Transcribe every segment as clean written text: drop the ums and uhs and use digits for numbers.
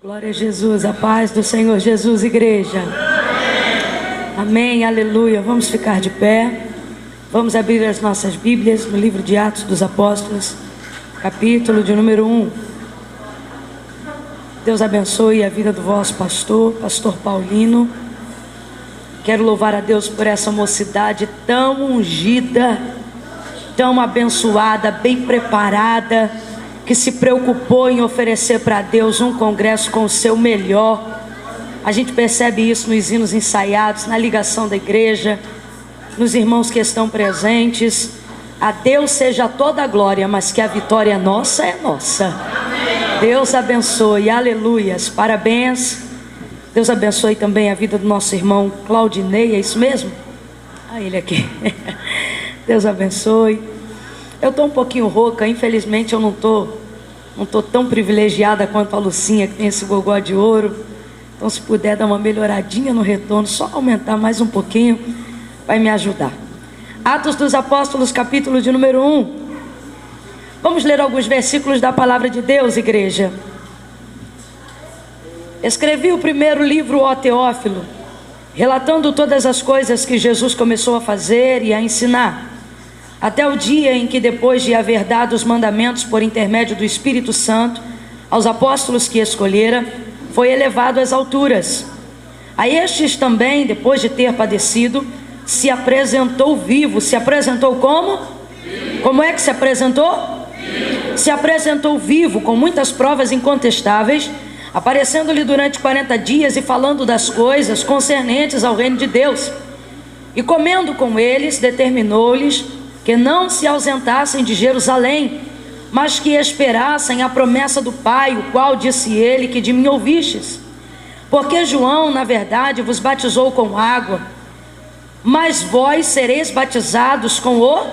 Glória a Jesus, a paz do Senhor Jesus, igreja. Amém, aleluia. Vamos ficar de pé. Vamos abrir as nossas Bíblias no livro de Atos dos Apóstolos, capítulo de número 1. Deus abençoe a vida do vosso pastor Paulino. Quero louvar a Deus por essa mocidade tão ungida, tão abençoada, bem preparada, que se preocupou em oferecer para Deus um congresso com o seu melhor. A gente percebe isso nos hinos ensaiados, na ligação da igreja, nos irmãos que estão presentes. A Deus seja toda a glória, mas que a vitória nossa é nossa. Deus abençoe, aleluias, parabéns. Deus abençoe também a vida do nosso irmão Claudinei, é isso mesmo? Ele aqui. Deus abençoe. Eu estou um pouquinho rouca, infelizmente eu não tô tão privilegiada quanto a Lucinha, que tem esse gogó de ouro. Então, se puder dar uma melhoradinha no retorno, só aumentar mais um pouquinho, vai me ajudar. Atos dos Apóstolos, capítulo de número 1. Vamos ler alguns versículos da palavra de Deus, igreja. Escrevi o primeiro livro, ó Teófilo, relatando todas as coisas que Jesus começou a fazer e a ensinar, até o dia em que, depois de haver dado os mandamentos por intermédio do Espírito Santo aos apóstolos que escolhera, foi elevado às alturas. A estes também, depois de ter padecido, se apresentou vivo. Se apresentou como? Como é que se apresentou? Se apresentou vivo, com muitas provas incontestáveis, aparecendo-lhe durante 40 dias e falando das coisas concernentes ao reino de Deus. E comendo com eles, determinou-lhes que não se ausentassem de Jerusalém, mas que esperassem a promessa do Pai, o qual disse ele que de mim ouvistes. Porque João, na verdade, vos batizou com água, mas vós sereis batizados com o...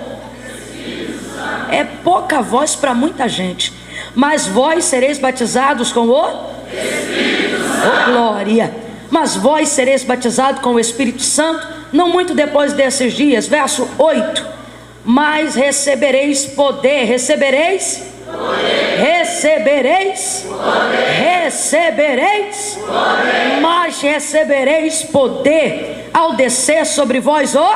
É pouca voz para muita gente. Mas vós sereis batizados com o... Oh, glória! Mas vós sereis batizados com o Espírito Santo, não muito depois desses dias. Verso 8. Mas recebereis poder. Recebereis poder. Recebereis poder. Recebereis poder. Mas recebereis poder ao descer sobre vós o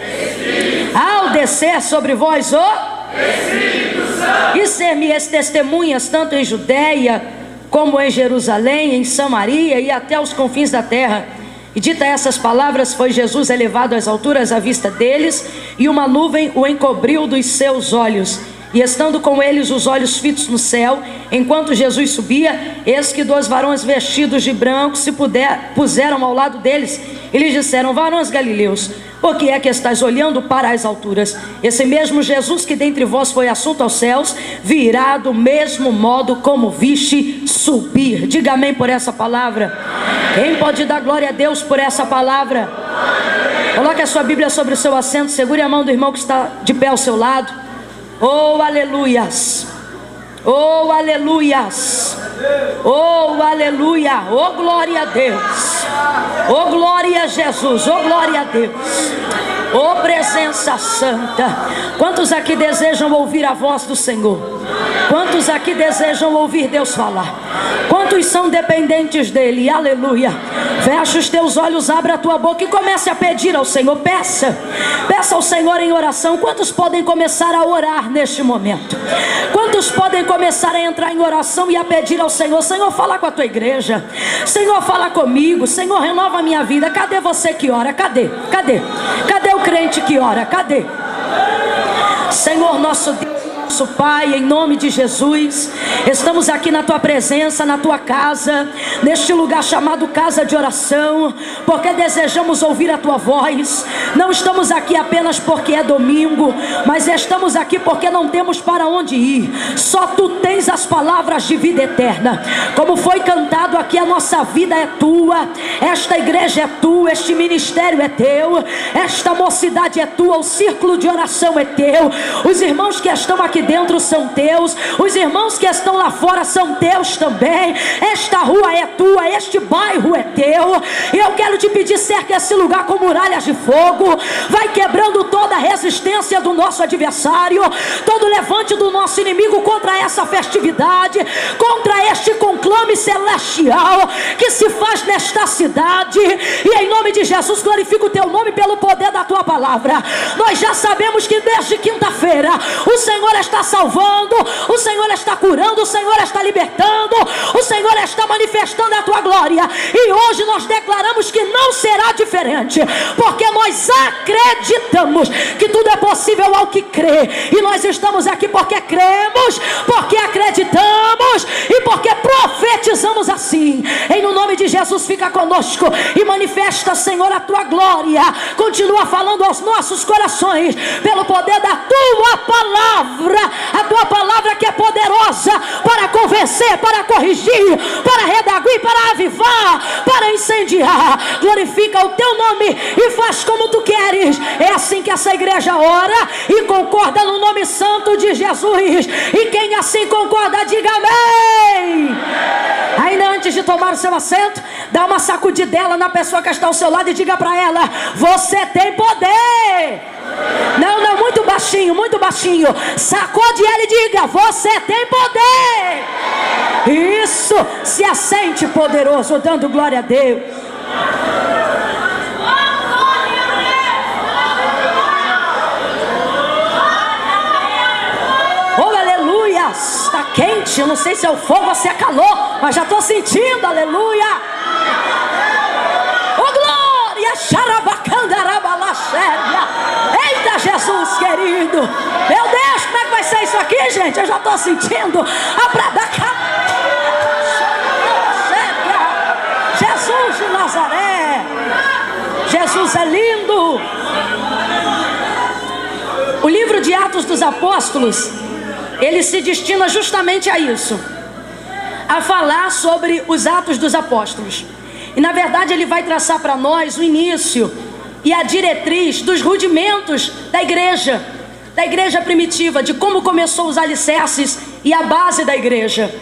Espírito. Ao descer sobre vós o Espírito Santo. E ser-me-eis testemunhas tanto em Judeia como em Jerusalém, em Samaria e até os confins da terra. E dita essas palavras, foi Jesus elevado às alturas à vista deles, e uma nuvem o encobriu dos seus olhos. E estando com eles os olhos fitos no céu, enquanto Jesus subia, eis que 2 varões vestidos de branco se puseram ao lado deles, e lhes disseram: varões galileus, por que é que estáis olhando para as alturas? Esse mesmo Jesus que dentre vós foi assunto aos céus, virá do mesmo modo como viste subir. Diga amém por essa palavra. Quem pode dar glória a Deus por essa palavra? Coloque a sua Bíblia sobre o seu assento, segure a mão do irmão que está de pé ao seu lado. Oh, aleluias! Oh, aleluias! Oh, aleluia! Oh, glória a Deus! Oh, glória a Jesus! Oh, glória a Deus! Oh, presença santa! Quantos aqui desejam ouvir a voz do Senhor? Quantos aqui desejam ouvir Deus falar? Quantos são dependentes dele? Aleluia! Fecha os teus olhos, abra a tua boca e comece a pedir ao Senhor. Peça ao Senhor em oração. Quantos podem começar a orar neste momento? Quantos podem começar a entrar em oração e a pedir ao Senhor: Senhor, fala com a tua igreja. Senhor, fala comigo. Senhor, renova a minha vida. Cadê você que ora? Cadê o crente que ora? Cadê? Senhor nosso Deus, nosso Pai, em nome de Jesus, estamos aqui na tua presença, na tua casa, neste lugar chamado casa de oração, porque desejamos ouvir a tua voz. Não estamos aqui apenas porque é domingo, mas estamos aqui porque não temos para onde ir. Só tu tens as palavras de vida eterna. Como foi cantado aqui, a nossa vida é tua, esta igreja é tua, este ministério é teu, esta mocidade é tua, o círculo de oração é teu, os irmãos que estão aqui dentro são teus, os irmãos que estão lá fora são teus também. Esta rua é é tua, este bairro é teu. E eu quero te pedir, cerca esse lugar com muralhas de fogo. Vai quebrando toda a resistência do nosso adversário, todo levante do nosso inimigo contra essa festividade, contra este conclame celestial que se faz nesta cidade. E em nome de Jesus, glorifica o teu nome pelo poder da tua palavra. Nós já sabemos que desde quinta-feira o Senhor está salvando, o Senhor está curando, o Senhor está libertando, o Senhor está manifestando a tua glória. E hoje nós declaramos que não será diferente, porque nós acreditamos que tudo é possível ao que crê. E nós estamos aqui porque cremos, porque acreditamos e porque profetizamos assim. Em nome de Jesus, fica conosco e manifesta, Senhor, a tua glória. Continua falando aos nossos corações pelo poder da tua palavra, a tua palavra que é poderosa para convencer, para corrigir, para redarguir, para avivar, para incendiar. Glorifica o teu nome e faz como tu queres. É assim que essa igreja ora e concorda no nome santo de Jesus. E quem assim concorda, diga amém. Ainda antes de tomar o seu assento, dá uma sacudidela na pessoa que está ao seu lado e diga para ela: você tem poder. Não, muito baixinho, muito baixinho. Sacode ela e diga: você tem poder. Isso, se assente poderoso, dando glória a Deus. Oh, aleluia. Está quente, eu não sei se é o fogo ou se é calor, mas já estou sentindo, aleluia. Oh, glória. Eita, Jesus querido. Meu Deus, como é que vai ser isso aqui, gente? Eu já estou sentindo a pradaca. Jesus de Nazaré. Jesus é lindo. O livro de Atos dos Apóstolos, ele se destina justamente a isso, a falar sobre os Atos dos Apóstolos. E na verdade ele vai traçar para nós o início e a diretriz dos rudimentos da igreja primitiva, de como começou os alicerces e a base da igreja.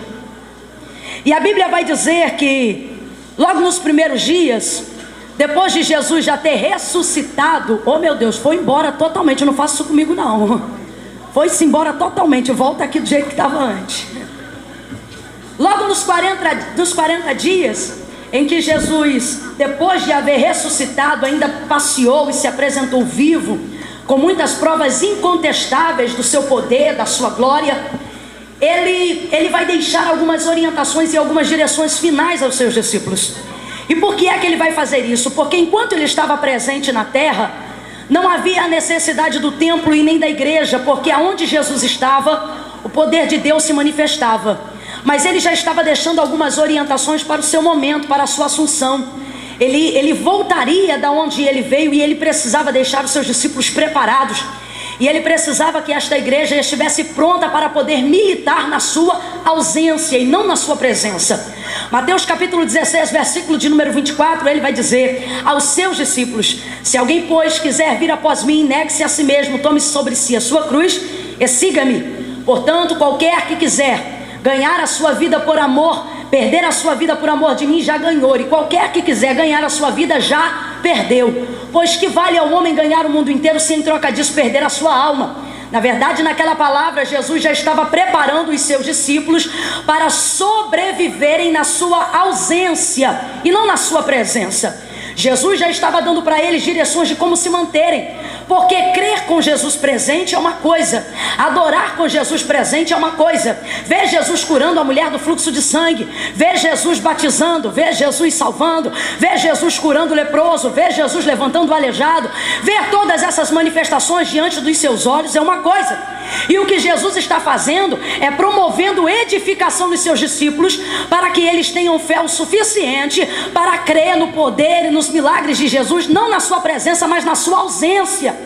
E a Bíblia vai dizer que logo nos primeiros dias, depois de Jesus já ter ressuscitado, oh meu Deus, foi embora totalmente, não faça isso comigo não, foi-se embora totalmente, volta aqui do jeito que estava antes. Logo nos 40 dias em que Jesus, depois de haver ressuscitado, ainda passeou e se apresentou vivo, com muitas provas incontestáveis do seu poder, da sua glória, ele vai deixar algumas orientações e algumas direções finais aos seus discípulos. E por que é que ele vai fazer isso? Porque enquanto ele estava presente na terra, não havia a necessidade do templo e nem da igreja, porque aonde Jesus estava, o poder de Deus se manifestava. Mas ele já estava deixando algumas orientações para o seu momento, para a sua assunção. Ele voltaria da onde ele veio e ele precisava deixar os seus discípulos preparados. E ele precisava que esta igreja estivesse pronta para poder militar na sua ausência e não na sua presença. Mateus capítulo 16, versículo de número 24, ele vai dizer aos seus discípulos: se alguém, pois, quiser vir após mim, negue-se a si mesmo, tome sobre si a sua cruz e siga-me. Portanto, qualquer que quiser ganhar a sua vida por amor, perder a sua vida por amor de mim, já ganhou. E qualquer que quiser ganhar a sua vida, já perdeu. Pois que vale ao homem ganhar o mundo inteiro, se em troca disso perder a sua alma? Na verdade, naquela palavra, Jesus já estava preparando os seus discípulos para sobreviverem na sua ausência e não na sua presença. Jesus já estava dando para eles direções de como se manterem, porque crer com Jesus presente é uma coisa, adorar com Jesus presente é uma coisa. Ver Jesus curando a mulher do fluxo de sangue, ver Jesus batizando, ver Jesus salvando, ver Jesus curando o leproso, ver Jesus levantando o aleijado, ver todas essas manifestações diante dos seus olhos é uma coisa. E o que Jesus está fazendo é promovendo edificação dos seus discípulos, para que eles tenham fé o suficiente para crer no poder e nos milagres de Jesus, não na sua presença, mas na sua ausência.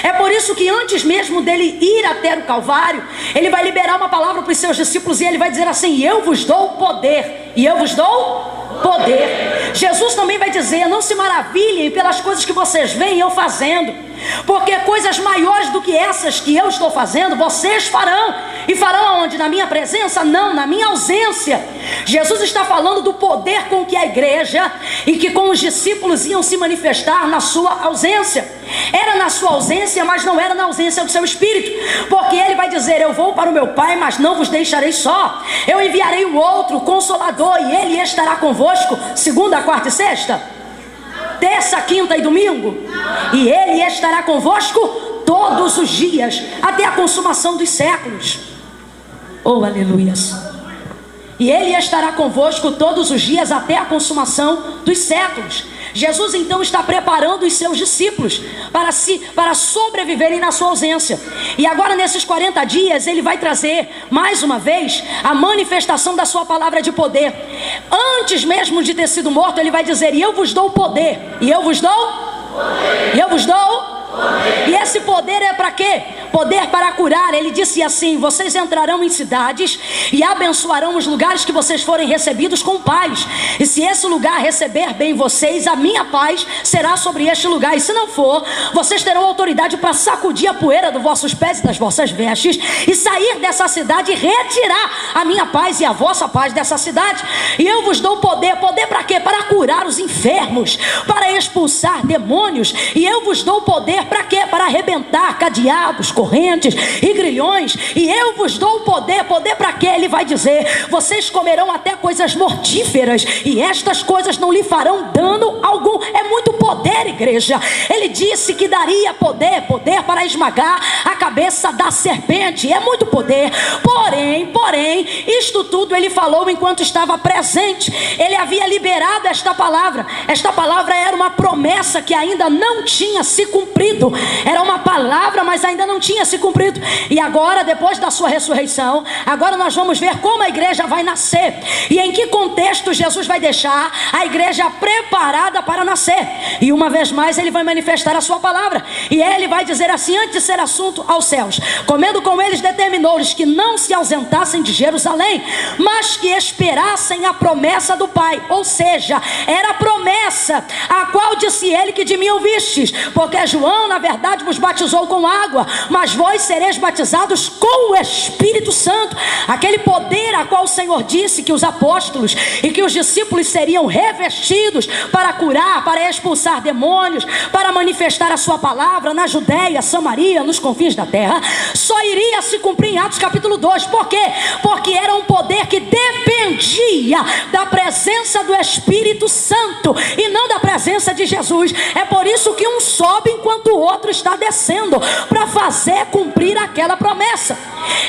É por isso que antes mesmo dele ir até o Calvário, ele vai liberar uma palavra para os seus discípulos e ele vai dizer assim: eu vos dou poder, e eu vos dou poder. Jesus também vai dizer: não se maravilhem pelas coisas que vocês veem eu fazendo, porque coisas maiores do que essas que eu estou fazendo, vocês farão. E farão aonde? Na minha presença? Não, na minha ausência. Jesus está falando do poder com que a igreja e que com os discípulos iam se manifestar na sua ausência. Era na sua ausência, mas não era na ausência do seu espírito, porque ele vai dizer: eu vou para o meu Pai, mas não vos deixarei só. Eu enviarei um outro Consolador, e ele estará convosco segunda, quarta e sexta, terça, quinta e domingo. E ele estará convosco todos os dias, até a consumação dos séculos. Oh, aleluias. E ele estará convosco todos os dias até a consumação dos séculos. Jesus então está preparando os seus discípulos para sobreviverem na sua ausência. E agora nesses 40 dias ele vai trazer mais uma vez a manifestação da sua palavra de poder. Antes mesmo de ter sido morto, ele vai dizer: e eu vos dou poder. E eu vos dou poder. E eu vos dou poder. E esse poder é para quê? Poder para curar. Ele disse assim: vocês entrarão em cidades e abençoarão os lugares que vocês forem recebidos com paz. E se esse lugar receber bem vocês, a minha paz será sobre este lugar. E se não for, vocês terão autoridade para sacudir a poeira dos vossos pés e das vossas vestes e sair dessa cidade e retirar a minha paz e a vossa paz dessa cidade. E eu vos dou poder. Poder para quê? Para curar os enfermos, para expulsar demônios. E eu vos dou poder para quê? Para arrebentar cadeados, correntes e grilhões. E eu vos dou poder. Poder para quê? Ele vai dizer: vocês comerão até coisas mortíferas, e estas coisas não lhe farão dano algum. É muito poder, igreja. Ele disse que daria poder para esmagar a cabeça da serpente. É muito poder. Porém, isto tudo ele falou enquanto estava presente. Ele havia liberado esta palavra. Esta palavra era uma promessa que ainda não tinha se cumprido. Era uma palavra, mas ainda não tinha se cumprido. E agora, depois da sua ressurreição, agora nós vamos ver como a igreja vai nascer e em que contexto Jesus vai deixar a igreja preparada para nascer. E uma vez mais ele vai manifestar a sua palavra, e ele vai dizer assim: antes de ser assunto aos céus, comendo com eles, determinou-lhes que não se ausentassem de Jerusalém, mas que esperassem a promessa do Pai. Ou seja, era a promessa a qual disse ele que de mim ouvistes, porque João na verdade vos batizou com água, mas vós sereis batizados com o Espírito Santo. Aquele poder a qual o Senhor disse que os apóstolos e que os discípulos seriam revestidos para curar, para expulsar demônios, para manifestar a sua palavra na Judéia, Samaria, nos confins da terra, só iria se cumprir em Atos capítulo 2. Por quê? Porque era um poder que dependia da presença do Espírito Santo e não da presença de Jesus. É por isso que um sobe enquanto o outro está descendo, para fazer cumprir aquela promessa.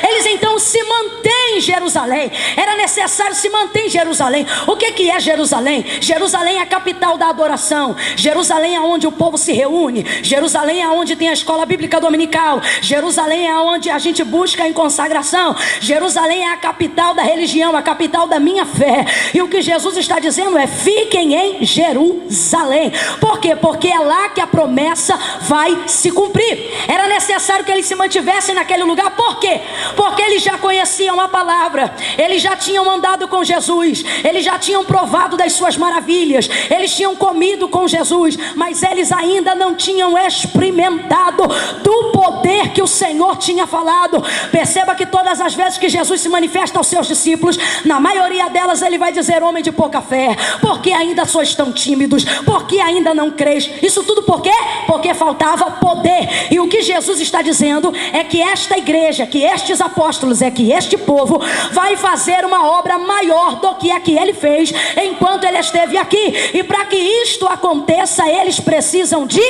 Eles então se mantêm em Jerusalém. Era necessário se manter em Jerusalém. O que é Jerusalém? Jerusalém é a capital da adoração. Jerusalém é onde o povo se reúne. Jerusalém é onde tem a escola bíblica dominical. Jerusalém é onde a gente busca em consagração. Jerusalém é a capital da religião, a capital da minha fé. E o que Jesus está dizendo é: fiquem em Jerusalém. Por quê? Porque é lá que a promessa vai se cumprir. Era necessário que eles se mantivessem naquele lugar. Por quê? Porque eles já conheciam a palavra, eles já tinham andado com Jesus, eles já tinham provado das suas maravilhas, eles tinham comido com Jesus, mas eles ainda não tinham experimentado do poder que o Senhor tinha falado. Perceba que todas as vezes que Jesus se manifesta aos seus discípulos, na maioria delas ele vai dizer: homem de pouca fé, porque ainda sois tão tímidos, porque ainda não creis. Isso tudo por quê? Porque faltava poder. E o que Jesus está dizendo é que esta igreja, que estes apóstolos, é que este povo vai fazer uma obra maior do que a que ele fez enquanto ele esteve aqui. E para que isto aconteça, eles precisam de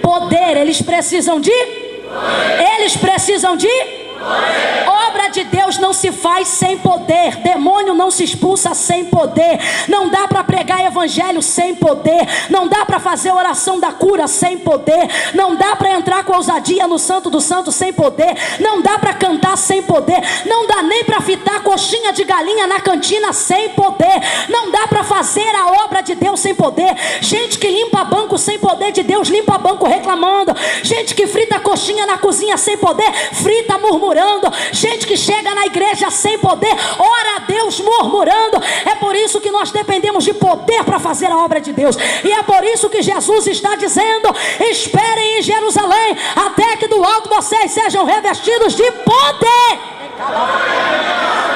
poder. Eles precisam de poder. Eles precisam de poder. Obra de Deus não se faz sem poder. Demônio não se expulsa sem poder. Não dá para pregar evangelho sem poder. Não dá para fazer oração da cura sem poder. Não dá para entrar com ousadia no Santo do Santo sem poder. Não dá para cantar sem poder. Não dá nem para fitar coxinha de galinha na cantina sem poder. Não dá para fazer a obra de Deus sem poder. Gente que limpa banco sem poder de Deus, limpa banco reclamando. Gente que frita coxinha na cozinha sem poder, frita murmurando. Gente que chega na igreja sem poder, ora a Deus murmurando. É por por isso que nós dependemos de poder para fazer a obra de Deus. E é por isso que Jesus está dizendo: esperem em Jerusalém até que do alto vocês sejam revestidos de poder.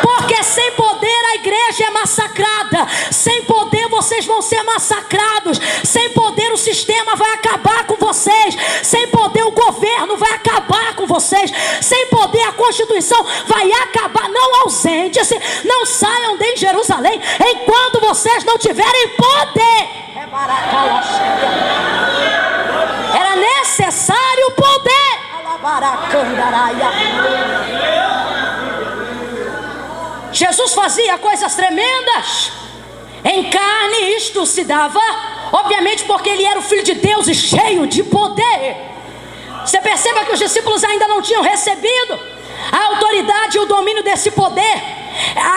Porque sem poder a igreja é massacrada. Sem poder vocês vão ser massacrados. Sem poder o sistema vai acabar com vocês. Sem poder o governo vai acabar com vocês. Sem poder a Constituição vai acabar. Não ausentem-se, não saiam de Jerusalém enquanto vocês não tiverem poder. Era necessário poder. Jesus fazia coisas tremendas em carne. Isto se dava, obviamente, porque ele era o Filho de Deus e cheio de poder. Você perceba que os discípulos ainda não tinham recebido a autoridade e o domínio desse poder.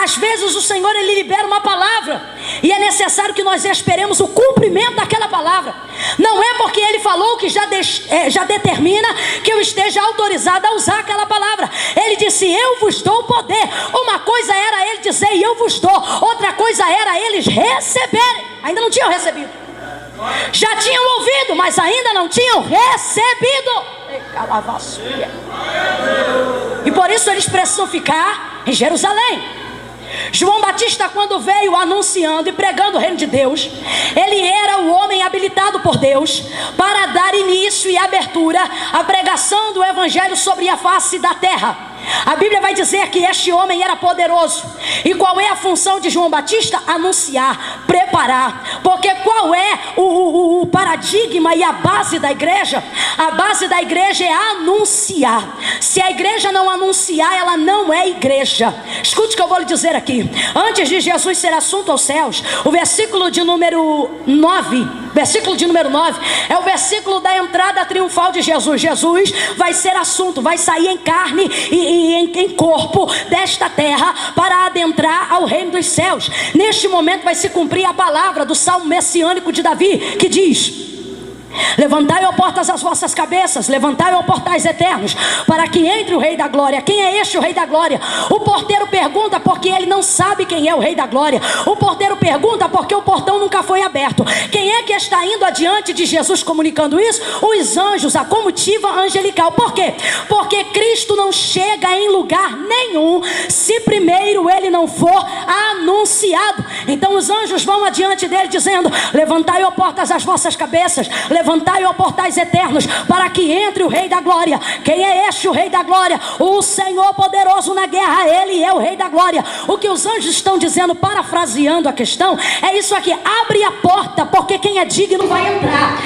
Às vezes o Senhor, ele libera uma palavra e é necessário que nós esperemos o cumprimento daquela palavra. Não é porque ele falou que já determina que eu esteja autorizado a usar aquela palavra. Ele disse: eu vos dou poder. Uma coisa era ele dizer e eu vos dou, outra coisa era eles receberem. Ainda não tinham recebido. Já tinham ouvido, mas ainda não tinham recebido. E por isso eles precisam ficar em Jerusalém. João Batista, quando veio anunciando e pregando o reino de Deus, ele era o homem habilitado por Deus para dar início e abertura à pregação do evangelho sobre a face da terra. A Bíblia vai dizer que este homem era poderoso. E qual é a função de João Batista? Anunciar, preparar. Porque qual é o paradigma e a base da igreja? A base da igreja é anunciar. Se a igreja não anunciar, ela não é igreja. Escute o que eu vou lhe dizer aqui. Antes de Jesus ser assunto aos céus, o versículo de número 9, é o versículo da entrada triunfal de Jesus. Jesus vai ser assunto, vai sair em carne e em corpo desta terra para adentrar ao reino dos céus. Neste momento vai se cumprir a palavra do salmo messiânico de Davi, que diz: levantai, ó portas, as vossas cabeças, levantai, ó portais eternos, para que entre o Rei da Glória. Quem é este o Rei da Glória? O porteiro pergunta porque ele não sabe quem é o Rei da Glória. O porteiro pergunta porque o portão nunca foi aberto. Quem é que está indo adiante de Jesus comunicando isso? Os anjos, a comitiva angelical. Por quê? Porque Cristo não chega em lugar nenhum se primeiro ele não for anunciado. Então os anjos vão adiante dele dizendo: levantai, ó portas, as vossas cabeças, levantai, ó portais eternos, para que entre o Rei da Glória. Quem é este o Rei da Glória? O Senhor poderoso na guerra. Ele é o Rei da Glória. O que os anjos estão dizendo, parafraseando a questão, é isso aqui: abre a porta, porque quem é digno vai entrar.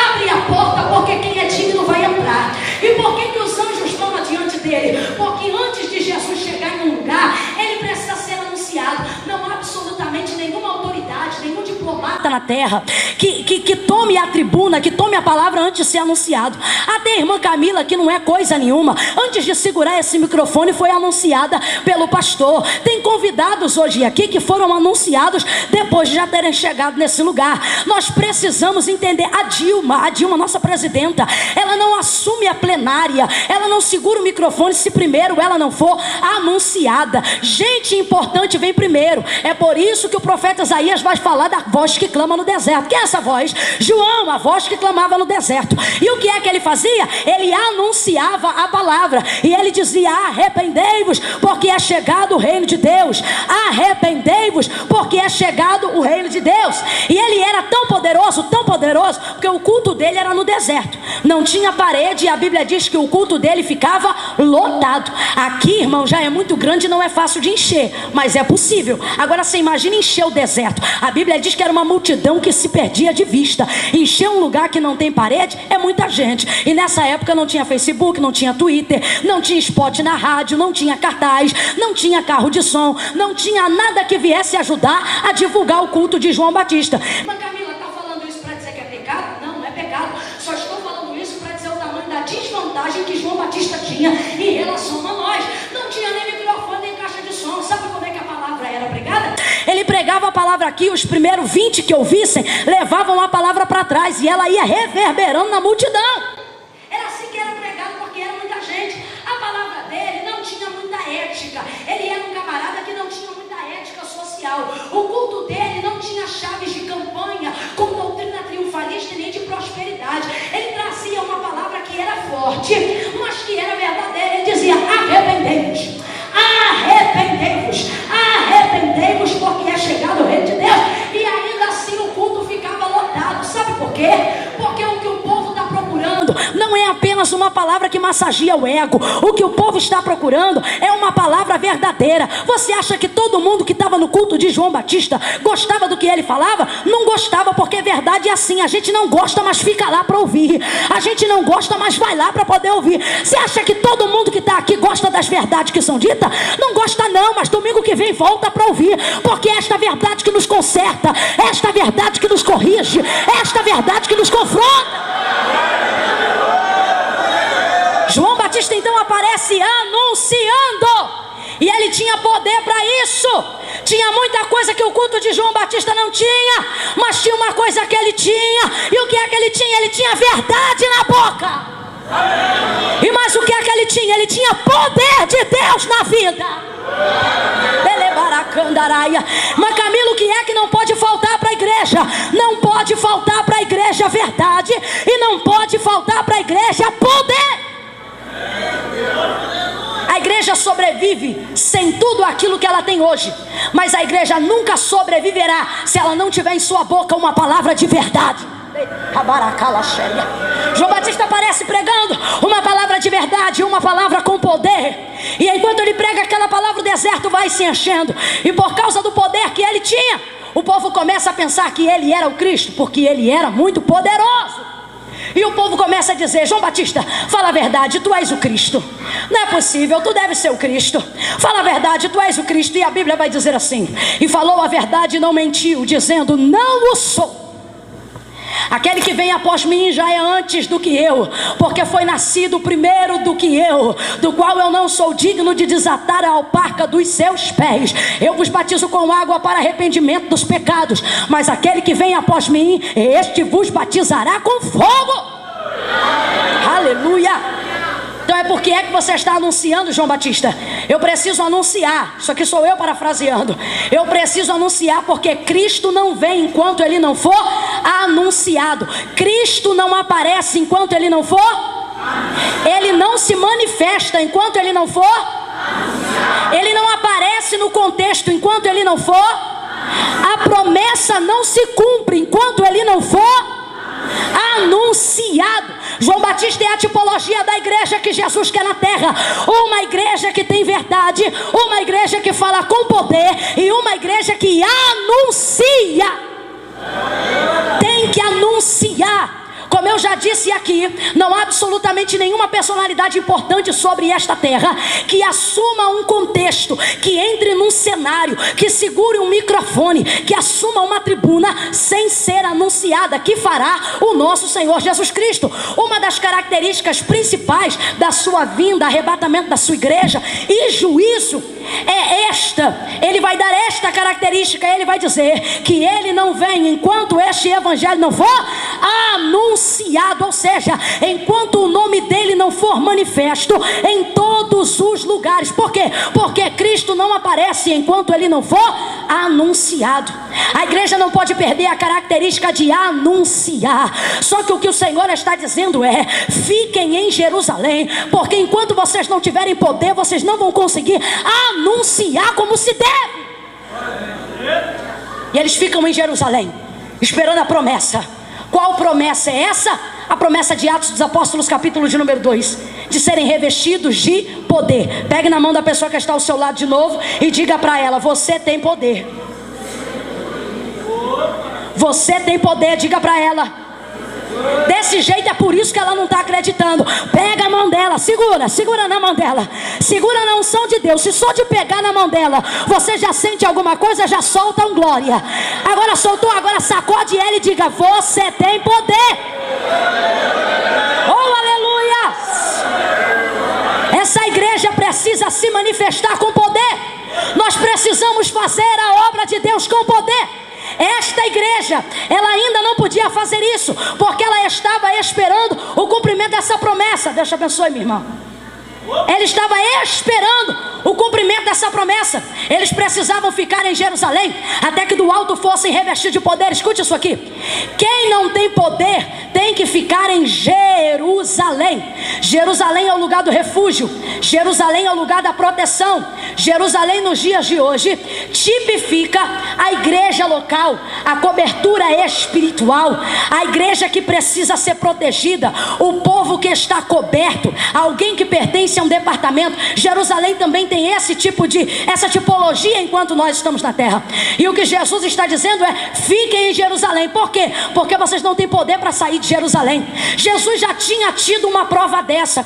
Abre a porta, porque quem é digno vai entrar. E por que os anjos vão adiante dele? Porque antes de Jesus chegar em um lugar, ele precisa ser anunciado. Não há absolutamente nenhuma autoridade, nenhum diplomata na terra que tome a tribuna, que tome a palavra antes de ser anunciado. Até a irmã Camila, que não é coisa nenhuma, antes de segurar esse microfone, foi anunciada pelo pastor. Tem convidados hoje aqui que foram anunciados depois de já terem chegado nesse lugar. Nós precisamos entender. A Dilma, nossa presidenta, ela não assume a plenária, ela não segura o microfone se primeiro ela não for anunciada. Gente importante vem primeiro. É por isso que o profeta Isaías vai falar da voz que clama no deserto. Quem é essa voz? João, a voz que clamava no deserto. E o que é que ele fazia? Ele anunciava a palavra. E ele dizia: arrependei-vos, porque é chegado o reino de Deus. Arrependei-vos, porque é chegado o reino de Deus. E ele era tão poderoso, porque o culto dele era no deserto. Não tinha parede, e a Bíblia diz que o culto dele ficava lotado. Aqui, irmão, já é muito grande, não é fácil de encher, mas é possível. Agora você imagina encher o deserto. A Bíblia diz que era uma multidão que se perdia de vista. Encher um lugar que não tem parede é muita gente. E nessa época não tinha Facebook, não tinha Twitter, não tinha spot na rádio, não tinha cartaz, não tinha carro de som, não tinha nada que viesse ajudar a divulgar o culto de João Batista. Mas Camila, está falando isso para dizer que é pecado? Não, não é pecado. Só estou falando isso para dizer o tamanho da desvantagem que João Batista tinha em relação a nós. Não tinha nem microfone, nem caixa de som. Sabe como é que a palavra era pregada? Ele pregava a palavra aqui, os primeiros 20 que ouvissem levavam a palavra para trás e ela ia reverberando na multidão. Era assim que era pregado, porque era muita gente. A palavra dele não tinha muita ética. Ele era um camarada que não tinha muita ética social. O culto dele forte, mas que era verdadeira. Ele dizia: arrependei-vos, arrependei-vos, arrependei-vos, porque é chegado o Reino de Deus. E ainda assim o culto ficava lotado. Sabe por quê? Porque o que o povo está procurando não é apenas uma palavra que massageia o ego. O que o povo está procurando é uma palavra verdadeira. Você acha que todo mundo que estava no culto de João Batista gostava do que ele falava? Não gostava, porque verdade é assim: a gente não gosta, mas fica lá para ouvir. A gente não gosta, mas vai lá para poder ouvir. Você acha que todo mundo que está aqui gosta das verdades que são ditas? Não gosta não, mas domingo que vem volta para ouvir, porque é esta verdade que nos conserta, é esta verdade que nos corrige, é esta verdade que nos confronta. João Batista então aparece anunciando, e ele tinha poder para isso. Tinha muita coisa que o culto de João Batista não tinha, mas tinha uma coisa que ele tinha. E o que é que ele tinha? Ele tinha verdade na boca. E mais o que é que ele tinha? Ele tinha poder de Deus na vida. Mas Camilo, o que é que não pode faltar para a igreja? Não pode faltar para a igreja verdade, e não pode faltar para a igreja poder. A igreja sobrevive sem tudo aquilo que ela tem hoje, mas a igreja nunca sobreviverá se ela não tiver em sua boca uma palavra de verdade. João Batista aparece pregando uma palavra de verdade, uma palavra com poder. E enquanto ele prega aquela palavra, o deserto vai se enchendo. E por causa do poder que ele tinha, o povo começa a pensar que ele era o Cristo, porque ele era muito poderoso. E o povo começa a dizer: João Batista, fala a verdade, tu és o Cristo. Não é possível, tu deves ser o Cristo. Fala a verdade, tu és o Cristo. E a Bíblia vai dizer assim: e falou a verdade e não mentiu, dizendo: não o sou. Aquele que vem após mim já é antes do que eu, porque foi nascido primeiro do que eu, do qual eu não sou digno de desatar a alparca dos seus pés. Eu vos batizo com água para arrependimento dos pecados, mas aquele que vem após mim, este vos batizará com fogo. Aleluia. Então é porque é que você está anunciando, João Batista? Eu preciso anunciar. Isso aqui sou eu parafraseando. Eu preciso anunciar, porque Cristo não vem enquanto ele não for anunciado. Cristo não aparece enquanto ele não for. Ele não se manifesta enquanto ele não for. Ele não aparece no contexto enquanto ele não for. A promessa não se cumpre enquanto ele não for anunciado. João Batista é a tipologia da igreja que Jesus quer na terra. Uma igreja que tem verdade, uma igreja que fala com poder, e uma igreja que anuncia. Tem que anunciar. Como eu já disse aqui, não há absolutamente nenhuma personalidade importante sobre esta terra que assuma um contexto, que entre num cenário, que segure um microfone, que assuma uma tribuna sem ser anunciada, que fará o nosso Senhor Jesus Cristo. Uma das características principais da sua vinda, arrebatamento da sua igreja e juízo é esta. Ele vai dar esta característica. Ele vai dizer que ele não vem enquanto este evangelho não for anunciado, ou seja, enquanto o nome dele não for manifesto em todos os lugares. Por quê? Porque Cristo não aparece enquanto ele não for anunciado. A igreja não pode perder a característica de anunciar. Só que o que o Senhor está dizendo é: fiquem em Jerusalém, porque enquanto vocês não tiverem poder, vocês não vão conseguir anunciar como se deve. E eles ficam em Jerusalém, esperando a promessa. Qual promessa é essa? A promessa de Atos dos Apóstolos, capítulo de número 2, de serem revestidos de poder. Pegue na mão da pessoa que está ao seu lado de novo e diga para ela: você tem poder. Você tem poder, diga para ela. Desse jeito é por isso que ela não está acreditando. Pega a mão dela, segura na mão dela, segura na unção de Deus. Se só de pegar na mão dela você já sente alguma coisa, já solta um glória. Agora soltou, agora sacode ela e diga: você tem poder. Oh, aleluia. Essa igreja precisa se manifestar com poder. Nós precisamos fazer a obra de Deus com poder. Esta igreja, ela ainda não podia fazer isso, porque ela estava esperando o cumprimento dessa promessa. Deus te abençoe, minha irmã. Ela estava esperando o cumprimento dessa promessa, eles precisavam ficar em Jerusalém até que do alto fossem revestidos de poder. Escute isso aqui: quem não tem poder tem que ficar em Jerusalém. Jerusalém é o lugar do refúgio, Jerusalém é o lugar da proteção. Jerusalém nos dias de hoje tipifica a igreja local, a cobertura espiritual, a igreja que precisa ser protegida, o povo que está coberto, alguém que pertence a um departamento. Jerusalém também tem essa tipologia enquanto nós estamos na terra. E o que Jesus está dizendo é: fiquem em Jerusalém. Por quê? Porque vocês não têm poder para sair de Jerusalém. Jesus já tinha tido uma prova dessa.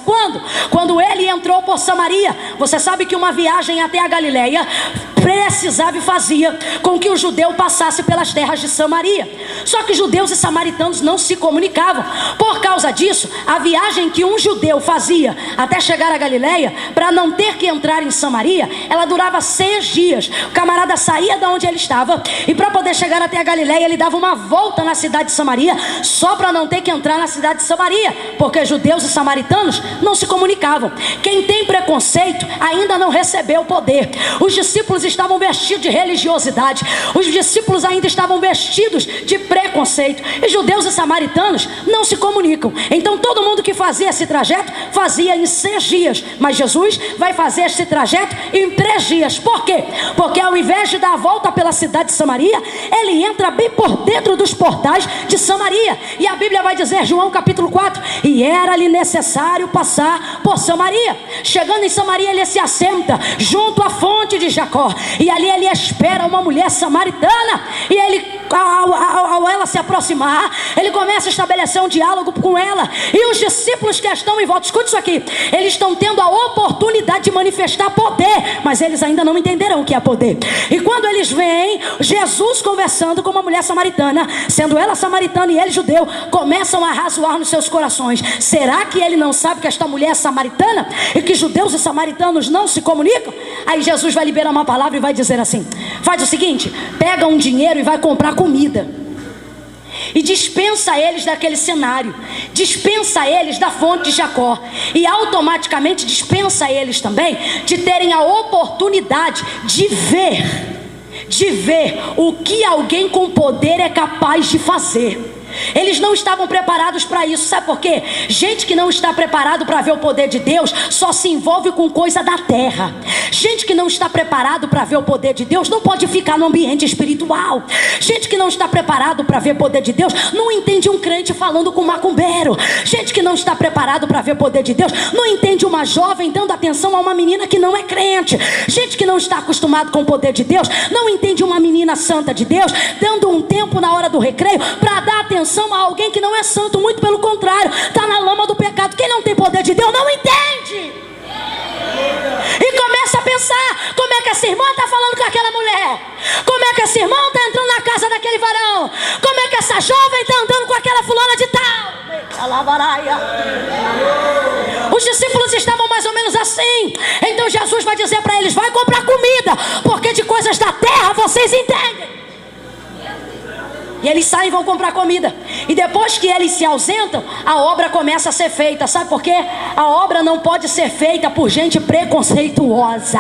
Quando ele entrou por Samaria. Você sabe que uma viagem até a Galileia precisava e fazia com que o judeu passasse pelas terras de Samaria. Só que judeus e samaritanos não se comunicavam. Por causa disso, a viagem que um judeu fazia até chegar a Galileia, para não ter que entrar em Samaria, ela durava 6 dias. O camarada saía de onde ele estava e para poder chegar até a Galileia, ele dava uma volta na cidade de Samaria, só para não ter que entrar na cidade de Samaria, porque judeus e samaritanos não se comunicavam. Quem tem preconceito ainda não recebeu o poder. Os discípulos estavam vestidos de religiosidade, os discípulos ainda estavam vestidos de preconceito, e judeus e samaritanos não se comunicam. Então todo mundo que fazia esse trajeto fazia em 6 dias, mas Jesus vai fazer esse trajeto em 3 dias. Por quê? Porque ao invés de dar a volta pela cidade de Samaria, ele entra bem por dentro dos portais de Samaria. E a Bíblia vai dizer, João capítulo 4, e era-lhe necessário passar por Samaria. Chegando em Samaria, ele se assenta junto à fonte de Jacó, e ali ele espera uma mulher samaritana. E ele, ao ela se aproximar, ele começa a estabelecer um diálogo com ela. E os discípulos que estão em volta, escute isso aqui, eles estão tendo a oportunidade de manifestar poder, mas eles ainda não entenderam o que é poder. E quando eles veem Jesus conversando com uma mulher samaritana, sendo ela samaritana e ele judeu, começam a razoar nos seus corações: será que ele não sabe que esta mulher é samaritana e que judeus e samaritanos não se comunicam? Aí Jesus vai liberar uma palavra e vai dizer assim: faz o seguinte, pega um dinheiro e vai comprar comida, e dispensa eles daquele cenário, dispensa eles da fonte de Jacó, e automaticamente dispensa eles também de terem a oportunidade de ver o que alguém com poder é capaz de fazer. Eles não estavam preparados para isso. Sabe por quê? Gente que não está preparado para ver o poder de Deus só se envolve com coisa da terra. Gente que não está preparado para ver o poder de Deus não pode ficar no ambiente espiritual. Gente que não está preparado para ver o poder de Deus não entende um crente falando com um macumbeiro. Gente que não está preparado para ver o poder de Deus não entende uma jovem dando atenção a uma menina que não é crente. Gente que não está acostumado com o poder de Deus não entende uma menina santa de Deus dando um tempo na hora do recreio para dar atenção a alguém que não é santo. Muito pelo contrário, está na lama do pecado. Quem não tem poder de Deus não entende, e começa a pensar: como é que essa irmã está falando com aquela mulher? Como é que esse irmão está entrando na casa daquele varão? Como é que essa jovem está andando com aquela fulana de tal? Os discípulos estavam mais ou menos assim. Então Jesus vai dizer para eles: vai comprar comida, porque de coisas da terra vocês entendem. E eles saem e vão comprar comida. E depois que eles se ausentam, a obra começa a ser feita. Sabe por quê? A obra não pode ser feita por gente preconceituosa.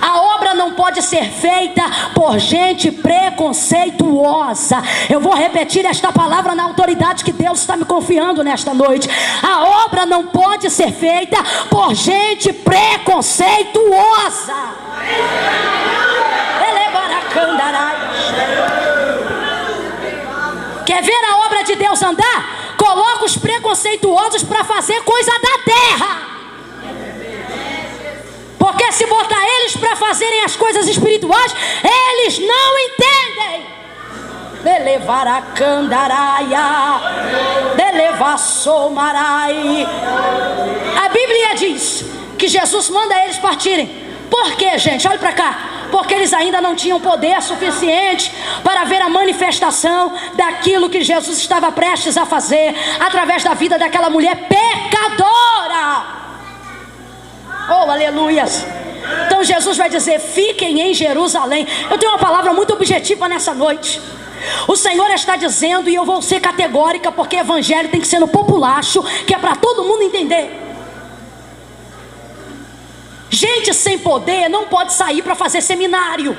A obra não pode ser feita por gente preconceituosa. Eu vou repetir esta palavra na autoridade que Deus está me confiando nesta noite. A obra não pode ser feita por gente preconceituosa. Quer ver a obra de Deus andar? Coloca os preconceituosos para fazer coisa da terra. Porque se botar eles para fazerem as coisas espirituais, eles não entendem. A Bíblia diz que Jesus manda eles partirem. Por quê, gente? Olha para cá. Porque eles ainda não tinham poder suficiente para ver a manifestação daquilo que Jesus estava prestes a fazer através da vida daquela mulher pecadora. Oh, aleluias. Então Jesus vai dizer: fiquem em Jerusalém. Eu tenho uma palavra muito objetiva nessa noite. O Senhor está dizendo, e eu vou ser categórica, porque evangelho tem que ser no populacho, que é para todo mundo entender. Gente sem poder não pode sair para fazer seminário.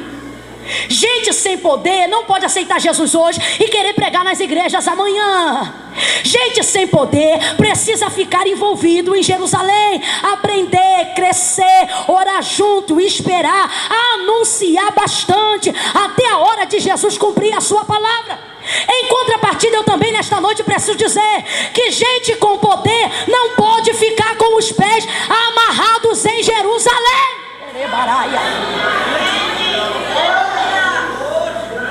Gente sem poder não pode aceitar Jesus hoje e querer pregar nas igrejas amanhã. Gente sem poder precisa ficar envolvido em Jerusalém, aprender, crescer, orar junto, esperar, anunciar bastante até a hora de Jesus cumprir a sua palavra. Em contrapartida, eu também nesta noite preciso dizer que gente com poder não pode ficar com os pés amarrados em Jerusalém.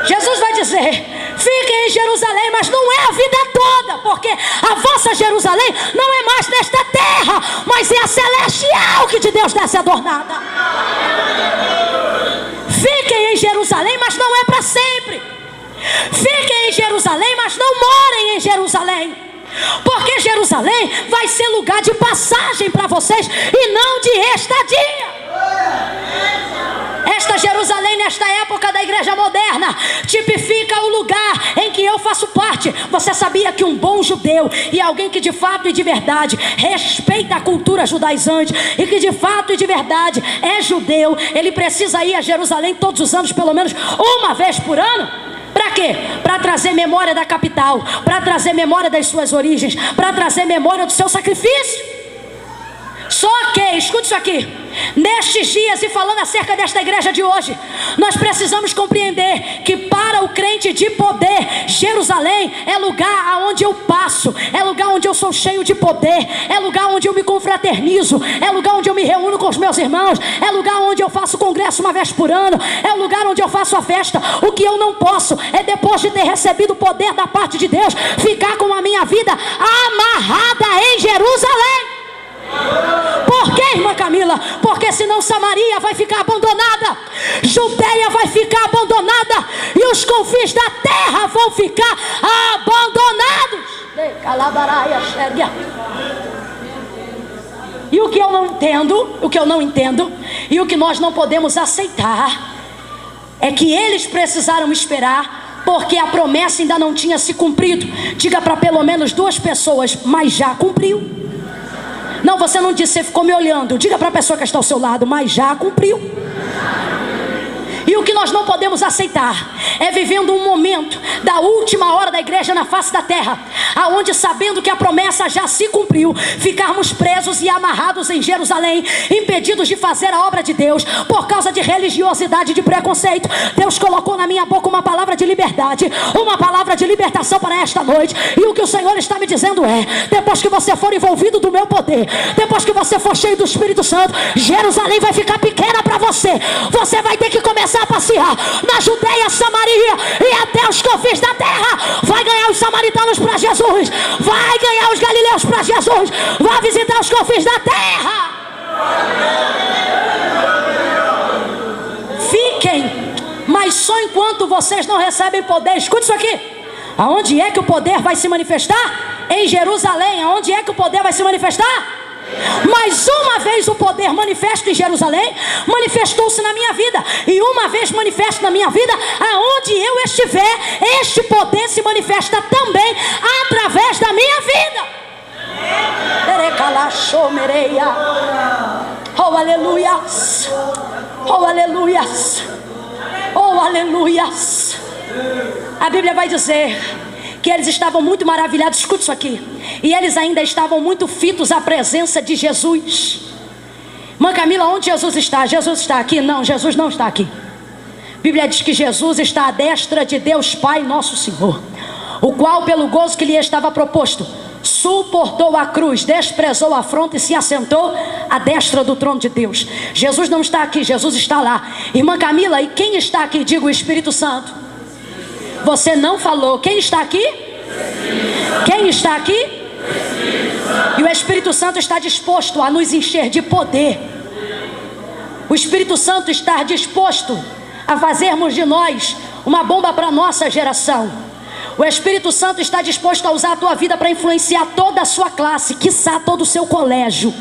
Jesus vai dizer: fiquem em Jerusalém, mas não é a vida toda, porque a vossa Jerusalém não é mais nesta terra, mas é a celestial que de Deus desce adornada. Fiquem em Jerusalém, mas não é para sempre. Fiquem em Jerusalém, mas não morem em Jerusalém, porque Jerusalém vai ser lugar de passagem para vocês e não de estadia. Esta Jerusalém, nesta época da igreja moderna, tipifica o lugar em que eu faço parte. Você sabia que um bom judeu e alguém que de fato e de verdade respeita a cultura judaizante e que de fato e de verdade é judeu, ele precisa ir a Jerusalém todos os anos, pelo menos uma vez por ano? Para quê? Para trazer memória da capital, para trazer memória das suas origens, para trazer memória do seu sacrifício. Só que, escute isso aqui, nestes dias, e falando acerca desta igreja de hoje, nós precisamos compreender que para o crente de poder, Jerusalém é lugar onde eu passo, é lugar onde eu sou cheio de poder, é lugar onde eu me confraternizo, é lugar onde eu me reúno com os meus irmãos, é lugar onde eu faço congresso uma vez por ano, é lugar onde eu faço a festa. O que eu não posso é, depois de ter recebido o poder da parte de Deus, ficar com a minha vida amarrada em Jerusalém. Por que, irmã Camila? Porque senão Samaria vai ficar abandonada, Judeia vai ficar abandonada e os confins da terra vão ficar abandonados. E o que eu não entendo e o que nós não podemos aceitar é que eles precisaram esperar porque a promessa ainda não tinha se cumprido. Diga para pelo menos 2 pessoas: mas já cumpriu. Não, você não disse, você ficou me olhando. Diga para a pessoa que está ao seu lado: mas já cumpriu. E o que nós não podemos aceitar é vivendo um momento da última hora da igreja na face da terra, aonde, sabendo que a promessa já se cumpriu, ficarmos presos e amarrados em Jerusalém, impedidos de fazer a obra de Deus por causa de religiosidade e de preconceito. Deus colocou na minha boca uma palavra de liberdade, uma palavra de libertação para esta noite. E o que o Senhor está me dizendo é: depois que você for envolvido do meu poder, depois que você for cheio do Espírito Santo, Jerusalém vai ficar pequena para você. Você vai ter que começar a passear na Judeia, Samaria e até os confins da terra. Vai ganhar os samaritanos para Jesus, vai ganhar os galileus para Jesus, vai visitar os confins da terra. Fiquem, mas só enquanto vocês não recebem poder. Escute isso aqui: aonde é que o poder vai se manifestar? Em Jerusalém. Aonde é que o poder vai se manifestar? Mas uma vez o poder manifesto em Jerusalém, manifestou-se na minha vida. E uma vez manifesto na minha vida, aonde eu estiver, este poder se manifesta também através da minha vida. Oh, aleluias. Oh, aleluias. Oh, aleluias. A Bíblia vai dizer que eles estavam muito maravilhados. Escute isso aqui: e eles ainda estavam muito fitos à presença de Jesus. Mãe Camila, onde Jesus está? Jesus está aqui? Não, Jesus não está aqui. A Bíblia diz que Jesus está à destra de Deus Pai nosso Senhor, o qual pelo gozo que lhe estava proposto suportou a cruz, desprezou a afronta e se assentou à destra do trono de Deus. Jesus não está aqui, Jesus está lá. Irmã Camila, e quem está aqui? Diga: o Espírito Santo. Você não falou. Quem está aqui? Quem está aqui? E o Espírito Santo está disposto a nos encher de poder. O Espírito Santo está disposto a fazermos de nós uma bomba para a nossa geração. O Espírito Santo está disposto a usar a tua vida para influenciar toda a sua classe, quiçá todo o seu colégio.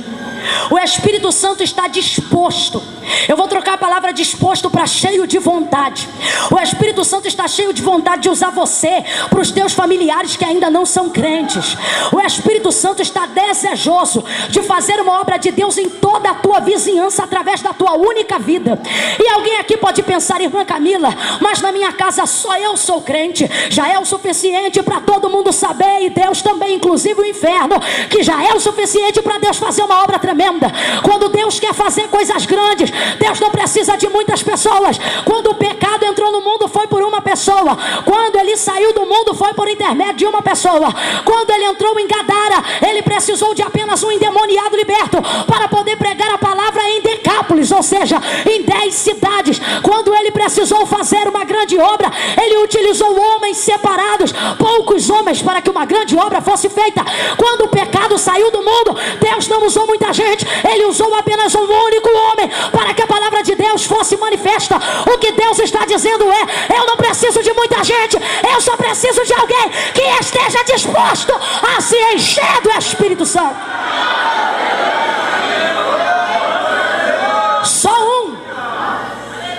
O Espírito Santo está disposto. Eu vou trocar a palavra disposto para cheio de vontade. O Espírito Santo está cheio de vontade de usar você para os teus familiares que ainda não são crentes. O Espírito Santo está desejoso de fazer uma obra de Deus em toda a tua vizinhança através da tua única vida. E alguém aqui pode pensar: irmã Camila, mas na minha casa só eu sou crente. Já é o suficiente para todo mundo saber, e Deus também, inclusive o inferno, que já é o suficiente para Deus fazer uma obra tremenda. Quando Deus quer fazer coisas grandes, Deus não precisa de muitas pessoas. Quando o pecado entrou no mundo, foi por uma pessoa. Quando ele saiu do mundo, foi por intermédio de uma pessoa. Quando ele entrou em Gadara, ele precisou de apenas um endemoniado liberto para poder pregar a palavra em Decápolis, ou seja, em 10 cidades. Quando ele precisou fazer uma grande obra, ele utilizou homens separados, poucos homens, para que uma grande obra fosse feita. Quando o pecado saiu do mundo, Deus não usou muita gente, ele usou apenas um único homem para que a palavra de Deus fosse manifesta. O que Deus está dizendo é: eu não preciso de muita gente, eu só preciso de alguém que esteja disposto a se encher do Espírito Santo.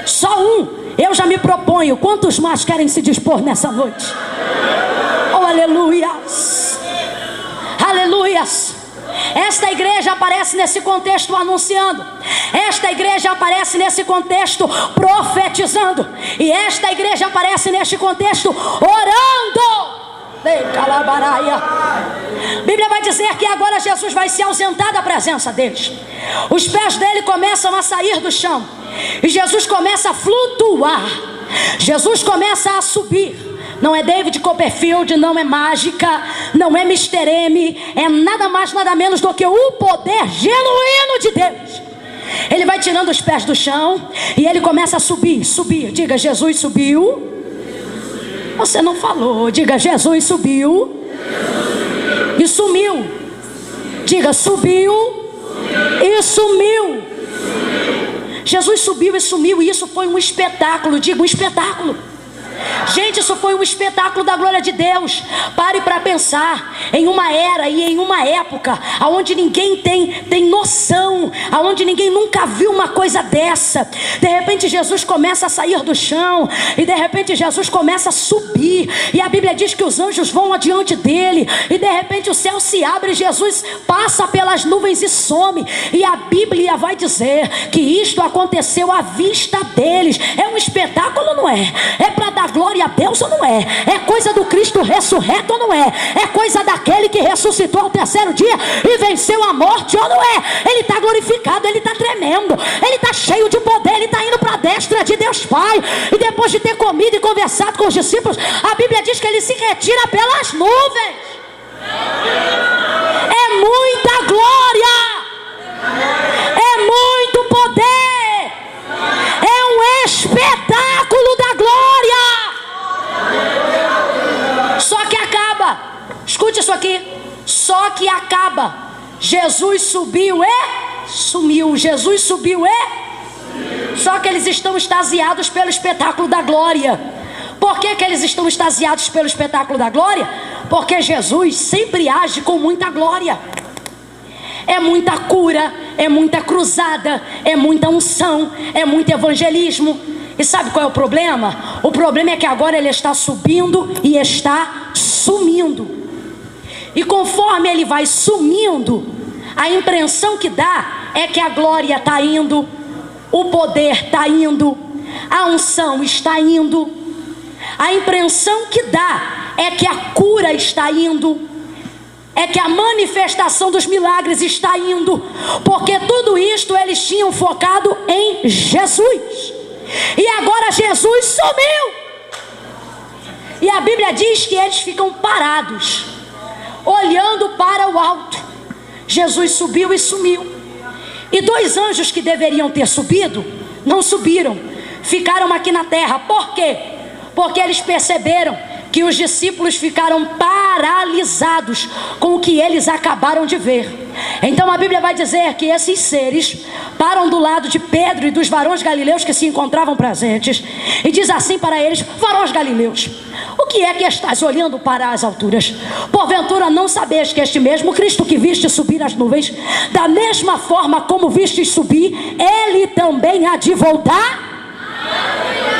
Só um. Eu já me proponho. Quantos mais querem se dispor nessa noite? Oh, aleluias, aleluias. Esta igreja aparece nesse contexto anunciando. Esta igreja aparece nesse contexto profetizando. E esta igreja aparece neste contexto orando. A Bíblia vai dizer que agora Jesus vai se ausentar da presença deles. Os pés dele começam a sair do chão, e Jesus começa a flutuar. Jesus começa a subir. Não é David Copperfield, não é mágica, não é Mr. M. É nada mais, nada menos do que o poder genuíno de Deus. Ele vai tirando os pés do chão e ele começa a subir, subir. Diga: Jesus subiu. Você não falou. Diga: Jesus subiu e sumiu. Diga: subiu e sumiu. Jesus subiu e sumiu, e isso foi um espetáculo. Diga: um espetáculo. Gente, isso foi um espetáculo da glória de Deus. Pare para pensar em uma era e em uma época onde ninguém tem noção, onde ninguém nunca viu uma coisa dessa. De repente Jesus começa a sair do chão, e de repente Jesus começa a subir, e a Bíblia diz que os anjos vão adiante dele, e de repente o céu se abre e Jesus passa pelas nuvens e some. E a Bíblia vai dizer que isto aconteceu à vista deles. É um espetáculo ou não é? É para dar glória a Deus ou não é? É coisa do Cristo ressurreto ou não é? É coisa daquele que ressuscitou ao terceiro dia e venceu a morte ou não é? Ele está glorificado, ele está tremendo, ele está cheio de poder, ele está indo para a destra de Deus Pai. E depois de ter comido e conversado com os discípulos, a Bíblia diz que ele se retira pelas nuvens. É muita glória, é muito poder, é um espetáculo da glória. Só que acaba, escute isso aqui, só que acaba. Jesus subiu e sumiu. Jesus subiu e... Só que eles estão extasiados pelo espetáculo da glória. Por que eles estão extasiados pelo espetáculo da glória? Porque Jesus sempre age com muita glória. É muita cura, é muita cruzada, é muita unção, é muito evangelismo. E sabe qual é o problema? O problema é que agora ele está subindo e está sumindo. E conforme ele vai sumindo, a impressão que dá é que a glória está indo, o poder está indo, a unção está indo. A impressão que dá é que a cura está indo, é que a manifestação dos milagres está indo, porque tudo isto eles tinham focado em Jesus. E agora Jesus sumiu. E a Bíblia diz que eles ficam parados, olhando para o alto. Jesus subiu e sumiu. E 2 anjos que deveriam ter subido, não subiram, ficaram aqui na terra. Por quê? Porque eles perceberam que os discípulos ficaram paralisados com o que eles acabaram de ver. Então a Bíblia vai dizer que esses seres param do lado de Pedro e dos varões galileus que se encontravam presentes, e diz assim para eles: varões galileus, o que é que estás olhando para as alturas? Porventura não sabes que este mesmo Cristo que viste subir as nuvens, da mesma forma como vistes subir, Ele também há de voltar?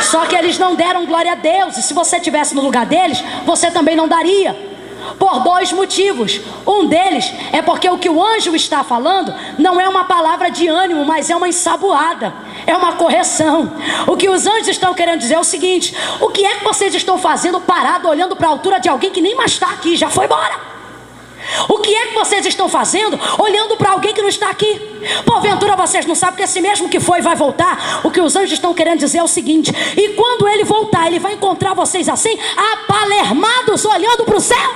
Só que eles não deram glória a Deus. E se você estivesse no lugar deles, você também não daria. Por dois motivos. Um deles é porque o que o anjo está falando não é uma palavra de ânimo, mas é uma ensaboada, é uma correção. O que os anjos estão querendo dizer é o seguinte: o que é que vocês estão fazendo parado, olhando para a altura de alguém que nem mais está aqui, já foi embora? O que é que vocês estão fazendo olhando para alguém que não está aqui? Porventura vocês não sabem que esse mesmo que foi vai voltar? O que os anjos estão querendo dizer é o seguinte: e quando ele voltar, ele vai encontrar vocês assim, apalermados, olhando para o céu?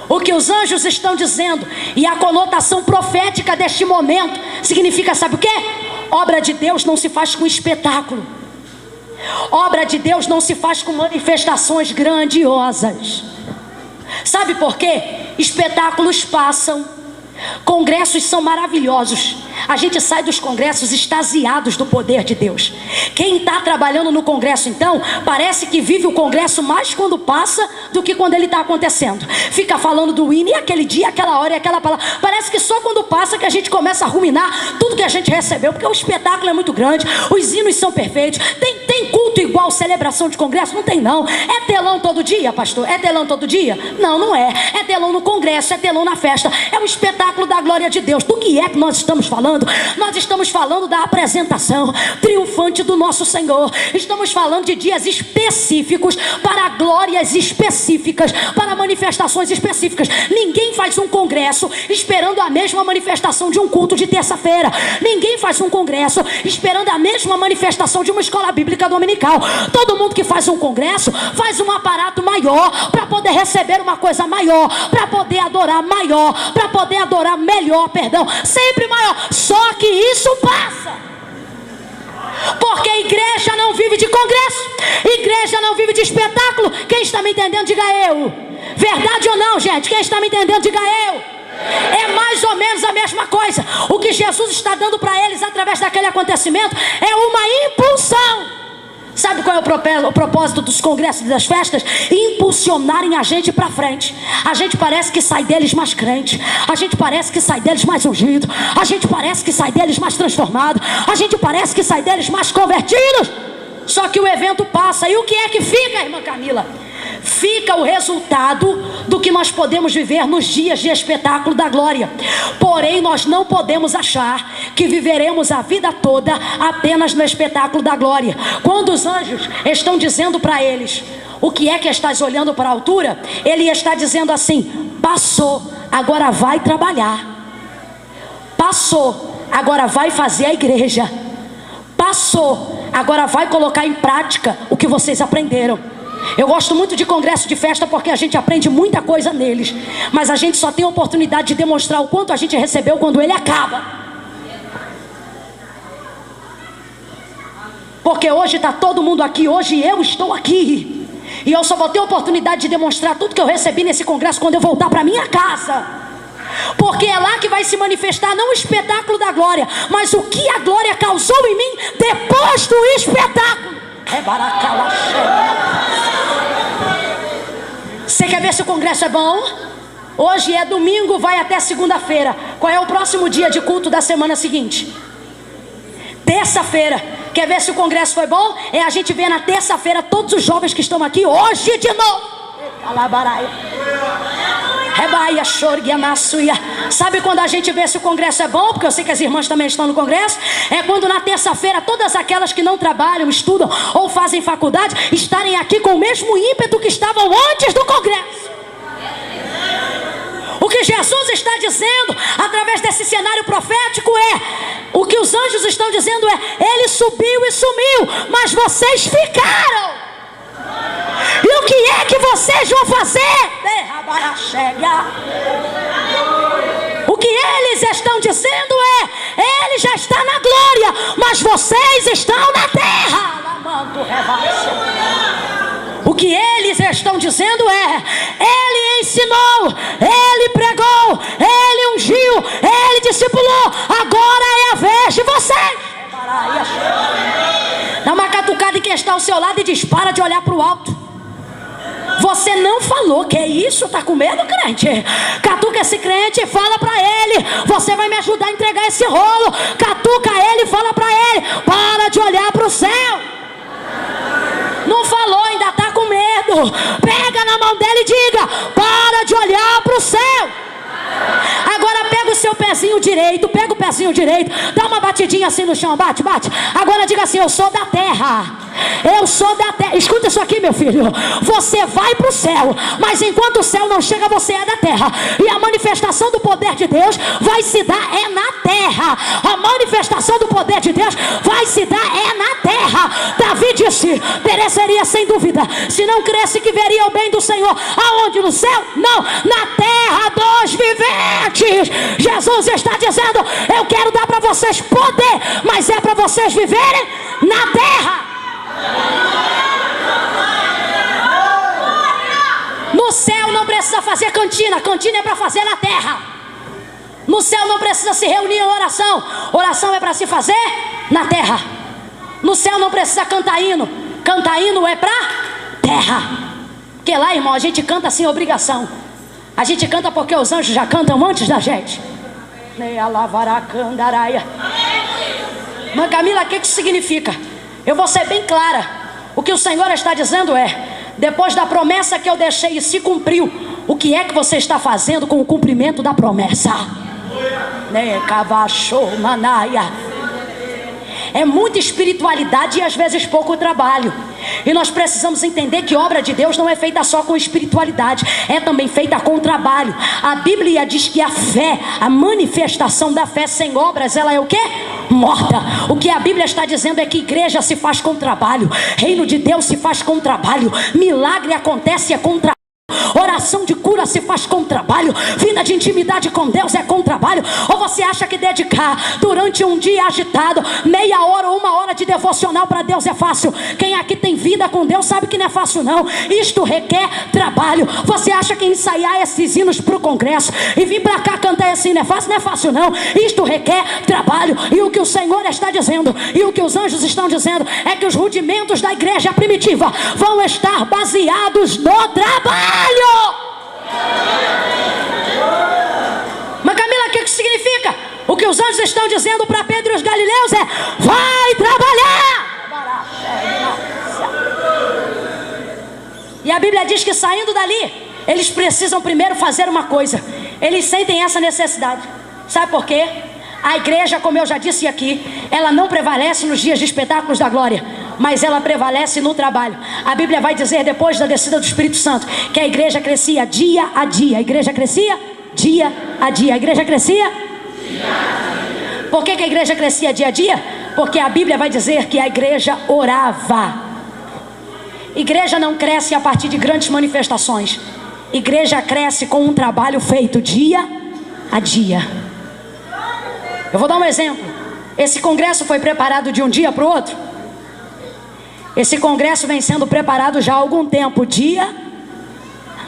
O que os anjos estão dizendo, e a conotação profética deste momento significa, sabe o quê? Obra de Deus não se faz com espetáculo. Obra de Deus não se faz com manifestações grandiosas. Sabe por quê? Espetáculos passam, congressos são maravilhosos. A gente sai dos congressos extasiados do poder de Deus. Quem está trabalhando no congresso, então, parece que vive o congresso mais quando passa do que quando ele está acontecendo. Fica falando do hino, e aquele dia, aquela hora e aquela palavra. Parece que só quando passa que a gente começa a ruminar tudo que a gente recebeu, porque o espetáculo é muito grande, os hinos são perfeitos. Tem culto igual celebração de congresso? Não tem, não. É telão todo dia, pastor? É telão todo dia? Não, não é. É telão no congresso, é telão na festa. É um espetáculo da glória de Deus. Do que é que nós estamos falando? Nós estamos falando da apresentação triunfante do nosso Senhor. Estamos falando de dias específicos, para glórias específicas, para manifestações específicas. Ninguém faz um congresso esperando a mesma manifestação de um culto de terça-feira. Ninguém faz um congresso esperando a mesma manifestação de uma escola bíblica dominical. Todo mundo que faz um congresso faz um aparato maior para poder receber uma coisa maior, para poder adorar maior, para poder adorar melhor, sempre maior. Só que isso passa, porque a igreja não vive de congresso, igreja não vive de espetáculo. Quem está me entendendo, diga eu. Verdade ou não, gente? Quem está me entendendo, diga eu. É mais ou menos a mesma coisa. O que Jesus está dando para eles através daquele acontecimento é uma impulsão. Sabe qual é o propósito dos congressos e das festas? Impulsionarem a gente para frente. A gente parece que sai deles mais crente. A gente parece que sai deles mais ungido. A gente parece que sai deles mais transformado. A gente parece que sai deles mais convertidos. Só que o evento passa. E o que é que fica, irmã Camila? Fica o resultado do que nós podemos viver nos dias de espetáculo da glória. Porém, nós não podemos achar que viveremos a vida toda apenas no espetáculo da glória. Quando os anjos estão dizendo para eles: o que é que estás olhando para a altura? Ele está dizendo assim: passou, agora vai trabalhar. Passou, agora vai fazer a igreja. Passou, agora vai colocar em prática o que vocês aprenderam. Eu gosto muito de congresso de festa porque a gente aprende muita coisa neles, mas a gente só tem a oportunidade de demonstrar o quanto a gente recebeu quando ele acaba. Porque hoje está todo mundo aqui, hoje eu estou aqui, e eu só vou ter a oportunidade de demonstrar tudo que eu recebi nesse congresso quando eu voltar para minha casa. Porque é lá que vai se manifestar não o espetáculo da glória, mas o que a glória causou em mim depois do espetáculo. Você quer ver se o congresso é bom? Hoje é domingo, vai até segunda-feira. Qual é o próximo dia de culto da semana seguinte? Terça-feira. Quer ver se o congresso foi bom? É a gente ver na terça-feira todos os jovens que estão aqui hoje de novo. Sabe quando a gente vê se o congresso é bom? Porque eu sei que as irmãs também estão no congresso. É quando na terça-feira todas aquelas que não trabalham, estudam ou fazem faculdade estarem aqui com o mesmo ímpeto que estavam antes do congresso. O que Jesus está dizendo através desse cenário profético é: o que os anjos estão dizendo é: ele subiu e sumiu, mas vocês ficaram. E o que é que vocês vão fazer? O que eles estão dizendo é: ele já está na glória, mas vocês estão na terra. O que eles estão dizendo é: ele ensinou, ele pregou, ele ungiu, ele discipulou, agora é a vez de vocês. Dá uma catucada cutucada em quem está ao seu lado e diz: para de olhar para o alto. Você não falou, que é isso? Tá com medo, crente? Catuca esse crente e fala para ele: você vai me ajudar a entregar esse rolo. Catuca ele e fala para ele: para de olhar para o céu. Não falou, ainda tá com medo. Pega na mão dele e diga: para de olhar para o céu. Agora pega o seu pezinho direito, pega o pezinho direito, dá uma batidinha assim no chão, bate, bate. Agora diga assim: eu sou da terra. Eu sou da terra. Escuta isso aqui, meu filho. Você vai para o céu, mas enquanto o céu não chega, você é da terra. E a manifestação do poder de Deus vai se dar na terra. A manifestação do poder de Deus vai se dar na terra. Davi disse: pereceria sem dúvida se não cresce que veria o bem do Senhor. Aonde? No céu? Não, na terra dos viventes. Jesus está dizendo: eu quero dar para vocês poder, mas é para vocês viverem na terra. No céu não precisa fazer cantina, cantina é para fazer na terra. No céu não precisa se reunir em oração, oração é para se fazer na terra. No céu não precisa cantar hino, cantar hino é para terra. Porque lá, irmão, a gente canta sem obrigação. A gente canta porque os anjos já cantam antes da gente. Mas Camila, o que isso significa? Eu vou ser bem clara. O que o Senhor está dizendo é: depois da promessa que eu deixei e se cumpriu, o que é que você está fazendo com o cumprimento da promessa? É muita espiritualidade e às vezes pouco trabalho. E nós precisamos entender que obra de Deus não é feita só com espiritualidade, é também feita com trabalho. A Bíblia diz que a fé, a manifestação da fé sem obras, ela é o quê? Morta. O que a Bíblia está dizendo é que igreja se faz com trabalho, reino de Deus se faz com trabalho, milagre acontece com trabalho. Oração de cura se faz com trabalho, vida de intimidade com Deus é com trabalho. Ou você acha que dedicar durante um dia agitado, meia hora ou uma hora de devocional para Deus é fácil? Quem aqui tem vida com Deus sabe que não é fácil não. Isto requer trabalho. Você acha que ensaiar esses hinos para o congresso e vir para cá cantar esse hino é fácil? Não é fácil não. Isto requer trabalho. E o que o Senhor está dizendo, e o que os anjos estão dizendo, é que os rudimentos da igreja primitiva vão estar baseados no trabalho. Mas Camila, o que isso significa? O que os anjos estão dizendo para Pedro e os galileus é: vai trabalhar. E a Bíblia diz que saindo dali, eles precisam primeiro fazer uma coisa. Eles sentem essa necessidade. Sabe por quê? A igreja, como eu já disse aqui, ela não prevalece nos dias de espetáculos da glória, mas ela prevalece no trabalho. A Bíblia vai dizer, depois da descida do Espírito Santo, que a igreja crescia dia a dia. A igreja crescia dia a dia. A igreja crescia dia a dia. Por que a igreja crescia dia a dia? Porque a Bíblia vai dizer que a igreja orava. Igreja não cresce a partir de grandes manifestações. Igreja cresce com um trabalho feito dia a dia. Eu vou dar um exemplo. Esse congresso foi preparado de um dia para o outro? Esse congresso vem sendo preparado já há algum tempo, dia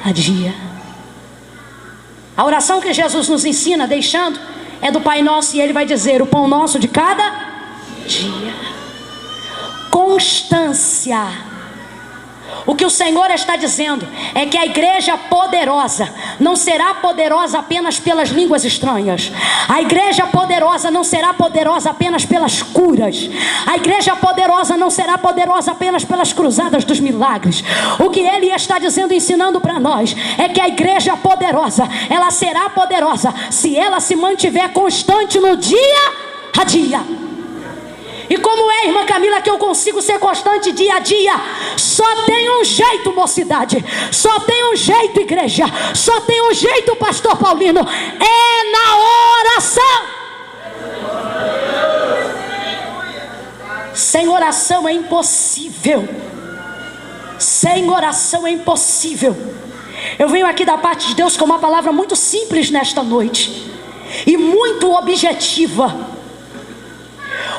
a dia. A oração que Jesus nos ensina, deixando, é do Pai Nosso, e Ele vai dizer: o pão nosso de cada dia. Constância. O que o Senhor está dizendo é que a igreja poderosa não será poderosa apenas pelas línguas estranhas. A igreja poderosa não será poderosa apenas pelas curas. A igreja poderosa não será poderosa apenas pelas cruzadas dos milagres. O que Ele está dizendo, ensinando para nós, é que a igreja poderosa, ela será poderosa se ela se mantiver constante no dia a dia. E como é, irmã Camila, que eu consigo ser constante dia a dia? Só tem um jeito, mocidade. Só tem um jeito, igreja. Só tem um jeito, pastor Paulino. É na oração. Sem oração é impossível. Sem oração é impossível. Eu venho aqui da parte de Deus com uma palavra muito simples nesta noite e muito objetiva.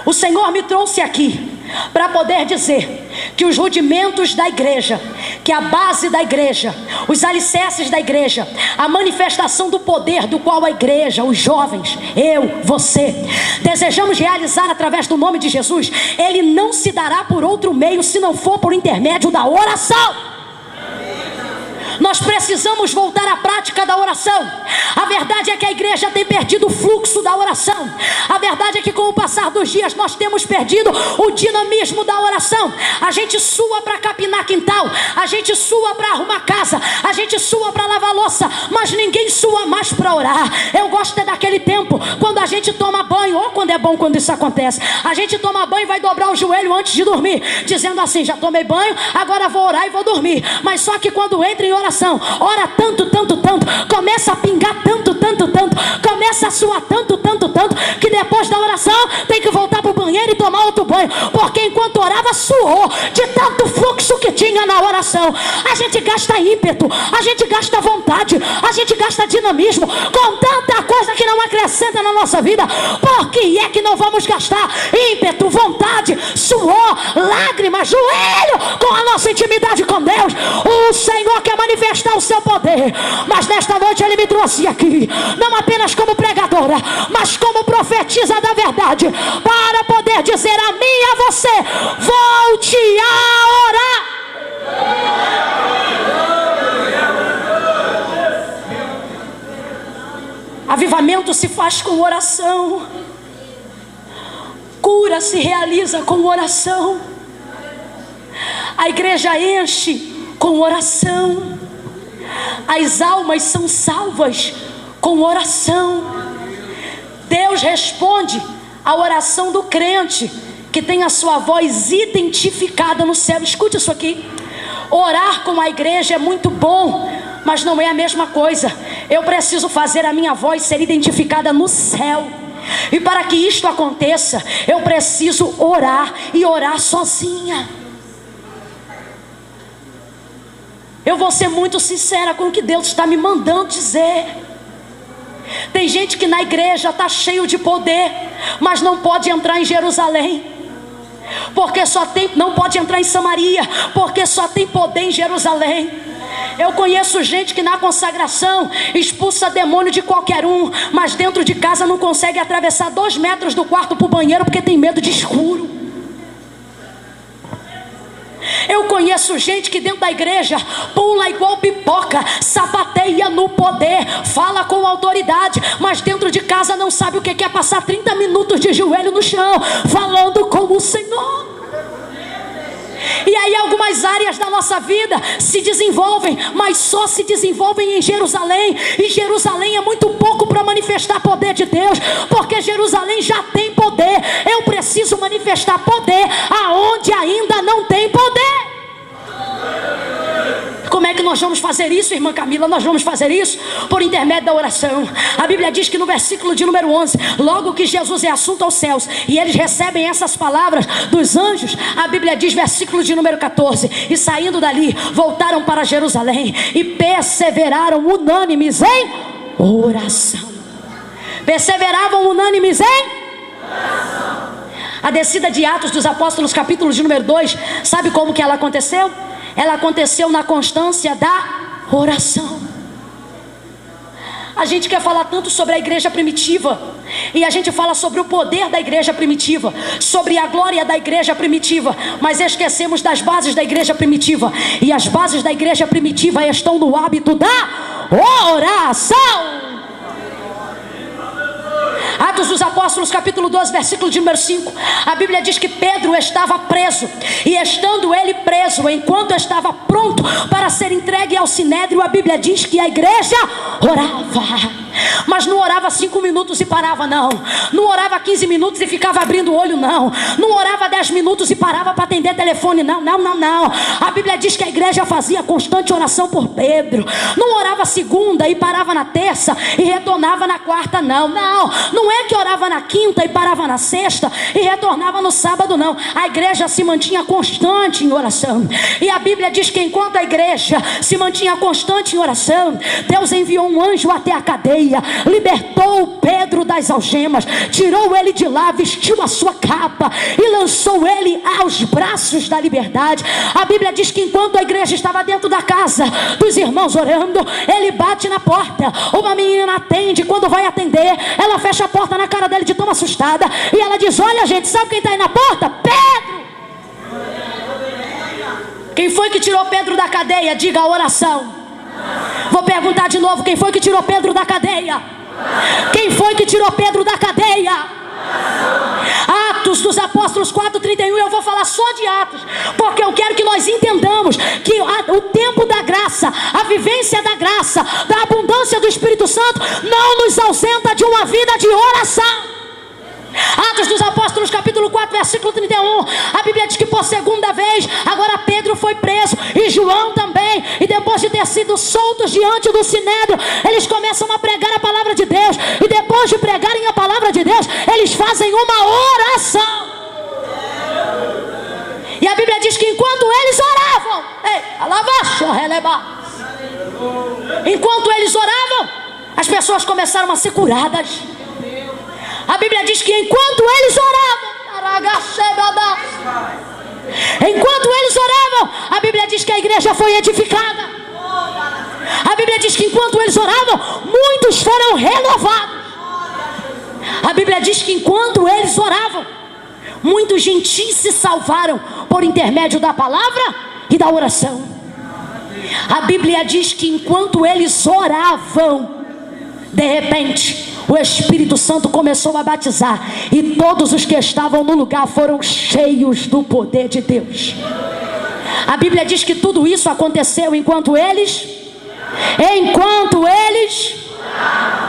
O Senhor me trouxe aqui para poder dizer que os rudimentos da igreja, que que a base da igreja, os alicerces da igreja, a manifestação do poder do qual a igreja, os jovens, eu, você, desejamos realizar através do nome de Jesus, ele não se dará por outro meio se não for por intermédio da oração. Nós precisamos voltar à prática da oração. A verdade é que a igreja tem perdido o fluxo da oração. A verdade é que com o passar dos dias nós temos perdido o dinamismo da oração. A gente sua para capinar quintal, a gente sua para arrumar casa, a gente sua para lavar louça, mas ninguém sua mais para orar. Eu gosto daquele tempo quando a gente toma banho, ou quando é bom quando isso acontece. A gente toma banho e vai dobrar o joelho antes de dormir, dizendo assim: já tomei banho, agora vou orar e vou dormir. Mas só que quando entra em oração, ora tanto, começa a pingar tanto, começa a suar tanto, que depois da oração tem que voltar para o banheiro e tomar outro banho, porque enquanto orava suou de tanto fluxo que tinha na oração. A gente gasta ímpeto, a gente gasta vontade, a gente gasta dinamismo com tanta coisa que não acrescenta na nossa vida. Por que é que não vamos gastar ímpeto, vontade, suor, lágrimas, joelho com a nossa intimidade com Deus? O Senhor quer manifestar o seu poder, mas nesta noite ele me trouxe aqui, não apenas como pregadora, mas como profetisa da verdade, para poder dizer a mim e a você: volte a orar. Avivamento se faz com oração, cura se realiza com oração, a igreja enche com oração, as almas são salvas com oração. Deus responde a oração do crente que tem a sua voz identificada no céu. Escute isso aqui: orar com a igreja é muito bom, mas não é a mesma coisa. Eu preciso fazer a minha voz ser identificada no céu, e para que isto aconteça, eu preciso orar, e orar sozinha. Eu vou ser muito sincera com o que Deus está me mandando dizer. Tem gente que na igreja está cheio de poder, mas não pode entrar em Jerusalém, porque não pode entrar em Samaria, porque só tem poder em Jerusalém. Eu conheço gente que na consagração expulsa demônio de qualquer um, mas dentro de casa não consegue atravessar 2 metros do quarto para o banheiro porque tem medo de escuro. Eu conheço gente que dentro da igreja pula igual pipoca, sapateia no poder, fala com autoridade, mas dentro de casa não sabe o que é passar 30 minutos de joelho no chão, falando com o Senhor. E aí algumas áreas da nossa vida se desenvolvem, mas só se desenvolvem em Jerusalém. E Jerusalém é muito pouco para manifestar poder de Deus, porque Jerusalém já tem poder. Eu preciso manifestar poder aonde ainda não tem poder. Como é que nós vamos fazer isso, irmã Camila? Nós vamos fazer isso por intermédio da oração. A Bíblia diz que no versículo de número 11, logo que Jesus é assunto aos céus e eles recebem essas palavras dos anjos, a Bíblia diz, versículo de número 14: e saindo dali, voltaram para Jerusalém e perseveraram unânimes em oração. Perseveravam unânimes em oração. A descida de Atos dos Apóstolos, capítulo de número 2, sabe como que ela aconteceu? Ela aconteceu na constância da oração. A gente quer falar tanto sobre a igreja primitiva, e a gente fala sobre o poder da igreja primitiva, sobre a glória da igreja primitiva, mas esquecemos das bases da igreja primitiva. E as bases da igreja primitiva estão no hábito da oração. Atos dos Apóstolos, capítulo 12, versículo de número 5. A Bíblia diz que Pedro estava preso, e estando ele preso, enquanto estava pronto para ser entregue ao sinédrio, a Bíblia diz que a igreja orava. Mas não orava 5 minutos e parava, não. Não orava 15 minutos e ficava abrindo o olho, não. Não orava 10 minutos e parava para atender telefone, não. A Bíblia diz que a igreja fazia constante oração por Pedro. Não orava segunda e parava na terça e retornava na quarta, não é que orava na quinta e parava na sexta e retornava no sábado, não. A igreja se mantinha constante em oração. E a Bíblia diz que enquanto a igreja se mantinha constante em oração, Deus enviou um anjo até a cadeia, libertou Pedro das algemas, tirou ele de lá, vestiu a sua capa e lançou ele aos braços da liberdade. A Bíblia diz que enquanto a igreja estava dentro da casa dos irmãos orando, ele bate na porta. Uma menina atende. Quando vai atender, ela fecha a porta na cara dele de tão assustada, e ela diz: olha, gente, sabe quem está aí na porta? Pedro! Quem foi que tirou Pedro da cadeia? Diga: a oração. Vou perguntar de novo: quem foi que tirou Pedro da cadeia? Quem foi que tirou Pedro da cadeia? Atos dos Apóstolos 4:31. Eu vou falar só de Atos, porque eu quero que nós entendamos que o tempo da graça, a vivência da graça, da abundância do Espírito Santo não nos ausenta de uma vida de oração. Atos dos Apóstolos capítulo 4 versículo 31. A Bíblia diz que por segunda vez agora Pedro foi preso, e João também. E depois de ter sido soltos diante do Sinédrio, eles começam a pregar a palavra de Deus. E depois de pregarem a palavra de Deus, eles fazem uma oração. E a Bíblia diz que enquanto eles oravam, enquanto eles oravam, as pessoas começaram a ser curadas. A Bíblia diz que enquanto eles oravam, a Bíblia diz que a igreja foi edificada. A Bíblia diz que enquanto eles oravam, muitos foram renovados. A Bíblia diz que enquanto eles oravam, muitos gentios se salvaram por intermédio da palavra e da oração. A Bíblia diz que enquanto eles oravam, de repente o Espírito Santo começou a batizar, e todos os que estavam no lugar foram cheios do poder de Deus. A Bíblia diz que tudo isso aconteceu enquanto eles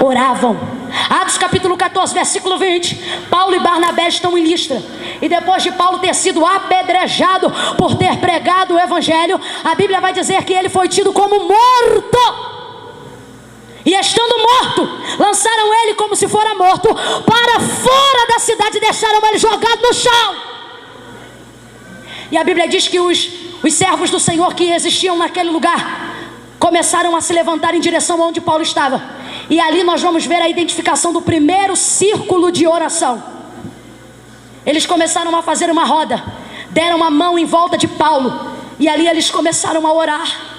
oravam. Atos capítulo 14 versículo 20. Paulo e Barnabé estão em Listra, e depois de Paulo ter sido apedrejado por ter pregado o evangelho, a Bíblia vai dizer que ele foi tido como morto. E estando morto, lançaram ele como se fora morto para fora da cidade e deixaram ele jogado no chão. E a Bíblia diz que os servos do Senhor que existiam naquele lugar começaram a se levantar em direção aonde Paulo estava. E ali nós vamos ver a identificação do primeiro círculo de oração. Eles começaram a fazer uma roda, deram a mão em volta de Paulo, e ali eles começaram a orar.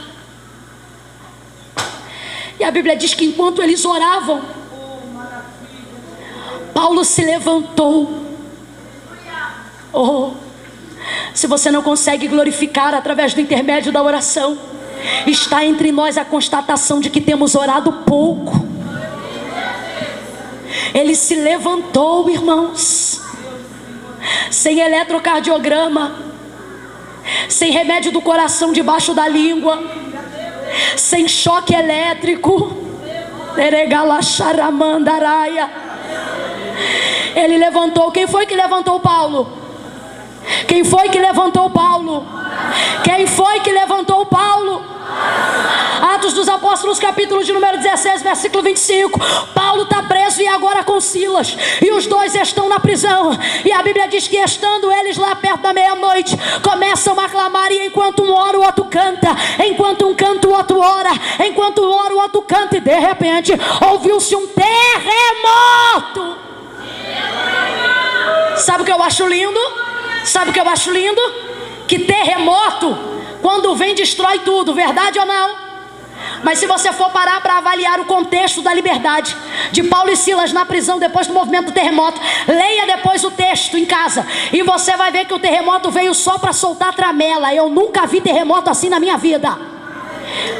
E a Bíblia diz que enquanto eles oravam, Paulo se levantou. Se você não consegue glorificar através do intermédio da oração, está entre nós a constatação de que temos orado pouco. Ele se levantou, irmãos, sem eletrocardiograma, sem remédio do coração debaixo da língua, sem choque elétrico. Ele levantou. Quem foi que levantou Paulo? Quem foi que levantou Paulo? Quem foi que levantou Paulo? Atos dos Apóstolos capítulo de número 16 versículo 25. Paulo está preso e agora com Silas, e os dois estão na prisão. E a Bíblia diz que estando eles lá perto da meia-noite, começam a clamar, e enquanto um ora o outro canta, enquanto um canta o outro ora, enquanto um ora o outro canta, e de repente ouviu-se um terremoto. Sabe o que eu acho lindo? Sabe o que eu acho lindo? Que terremoto, quando vem, destrói tudo, verdade ou não? Mas se você for parar para avaliar o contexto da liberdade de Paulo e Silas na prisão depois do movimento do terremoto, leia depois o texto em casa, e você vai ver que o terremoto veio só para soltar tramela. Eu nunca vi terremoto assim na minha vida.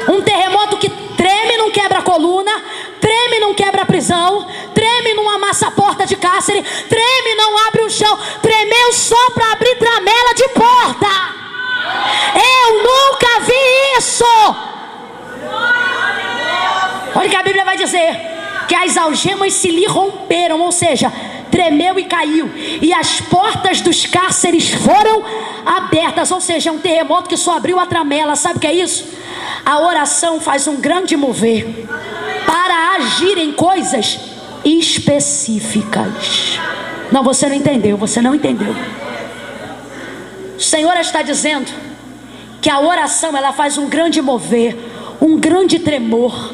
Um terremoto que treme, não quebra a coluna, treme, não quebra a prisão, treme, não amassa a porta de cárcere, treme, não abre o chão, tremeu só para abrir tramela de porta. Eu nunca vi isso. Olha o que a Bíblia vai dizer: que as algemas se lhe romperam, ou seja, tremeu e caiu, e as portas dos cárceres foram abertas. Ou seja, é um terremoto que só abriu a tramela. Sabe o que é isso? A oração faz um grande mover para agir em coisas específicas. Não, você não entendeu, você não entendeu. O Senhor está dizendo que a oração, ela faz um grande mover, um grande tremor.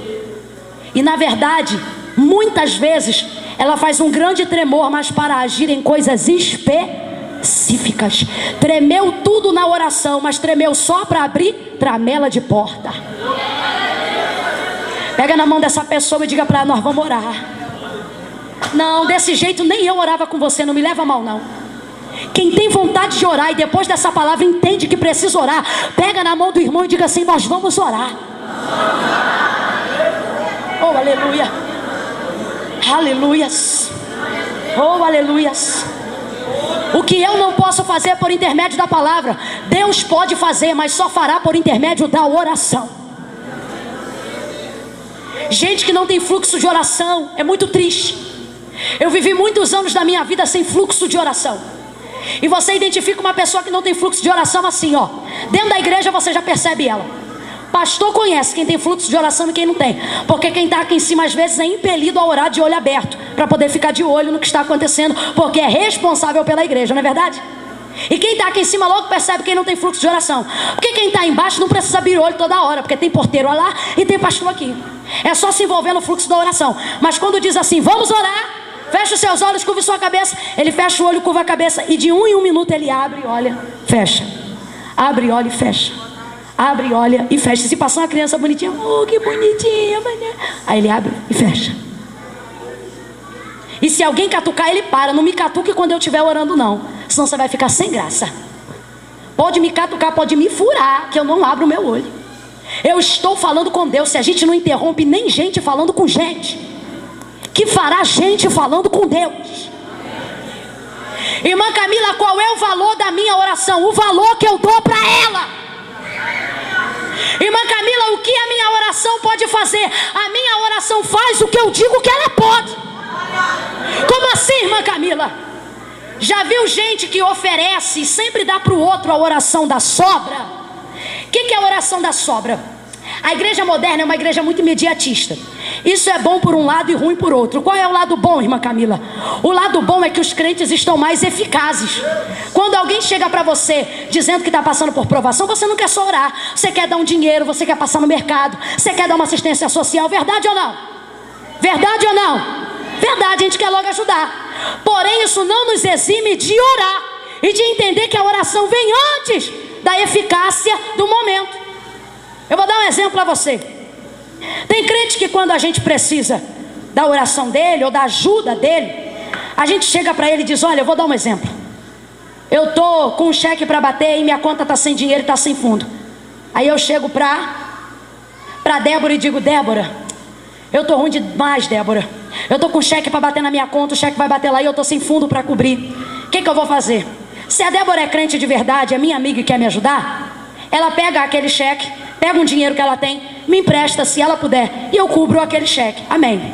E na verdade, muitas vezes, ela faz um grande tremor, mas para agir em coisas específicas. Tremeu tudo na oração, mas tremeu só para abrir tramela de porta. Pega na mão dessa pessoa e diga para ela: nós vamos orar. Não, desse jeito nem eu orava com você, não me leva a mal não. Quem tem vontade de orar e depois dessa palavra entende que precisa orar, pega na mão do irmão e diga assim: nós vamos orar. Oh, aleluia. Aleluias. Oh, aleluias. O que eu não posso fazer por intermédio da palavra, Deus pode fazer, mas só fará por intermédio da oração. Gente que não tem fluxo de oração é muito triste. Eu vivi muitos anos da minha vida sem fluxo de oração. E você identifica uma pessoa que não tem fluxo de oração assim, ó. Dentro da igreja você já percebe ela. Pastor conhece quem tem fluxo de oração e quem não tem. Porque quem está aqui em cima às vezes é impelido a orar de olho aberto, para poder ficar de olho no que está acontecendo, porque é responsável pela igreja, não é verdade? E quem está aqui em cima logo percebe quem não tem fluxo de oração. Porque quem está embaixo não precisa abrir o olho toda hora, porque tem porteiro lá e tem pastor aqui. É só se envolver no fluxo da oração. Mas quando diz assim: vamos orar, fecha os seus olhos, curva sua cabeça, ele fecha o olho, curva a cabeça, e de 1 em 1 minuto ele abre, olha, fecha. Abre, olha e fecha. Abre, olha e fecha. Se passar uma criança bonitinha, oh, que bonitinha, mané. Aí ele abre e fecha. E se alguém catucar, ele para. Não me catuque quando eu estiver orando não, senão você vai ficar sem graça. Pode me catucar, pode me furar, que eu não abro o meu olho. Eu estou falando com Deus. Se a gente não interrompe nem gente falando com gente, que fará gente falando com Deus? Irmã Camila, qual é o valor da minha oração? O valor que eu dou para ela. Irmã Camila, o que a minha oração pode fazer? A minha oração faz o que eu digo que ela pode. Como assim, irmã Camila? Já viu gente que oferece e sempre dá para o outro a oração da sobra? O que é a oração da sobra? A igreja moderna é uma igreja muito imediatista. Isso é bom por um lado e ruim por outro. Qual é o lado bom, irmã Camila? O lado bom é que os crentes estão mais eficazes. Quando alguém chega para você dizendo que está passando por provação, você não quer só orar. Você quer dar um dinheiro, você quer passar no mercado, você quer dar uma assistência social. Verdade ou não? Verdade ou não? Verdade, a gente quer logo ajudar. Porém, isso não nos exime de orar e de entender que a oração vem antes da eficácia do momento. Eu vou dar um exemplo para você. Tem crente que quando a gente precisa da oração dele ou da ajuda dele, a gente chega para ele e diz: olha, eu vou dar um exemplo. Eu tô com um cheque para bater e minha conta tá sem dinheiro e tá sem fundo. Aí eu chego para Débora e digo: Débora, eu tô ruim demais, Débora. Eu tô com cheque para bater na minha conta, o cheque vai bater lá e eu tô sem fundo para cobrir. O que eu vou fazer? Se a Débora é crente de verdade, é minha amiga e quer me ajudar, ela pega aquele cheque, pega um dinheiro que ela tem, me empresta se ela puder, e eu cubro aquele cheque. Amém.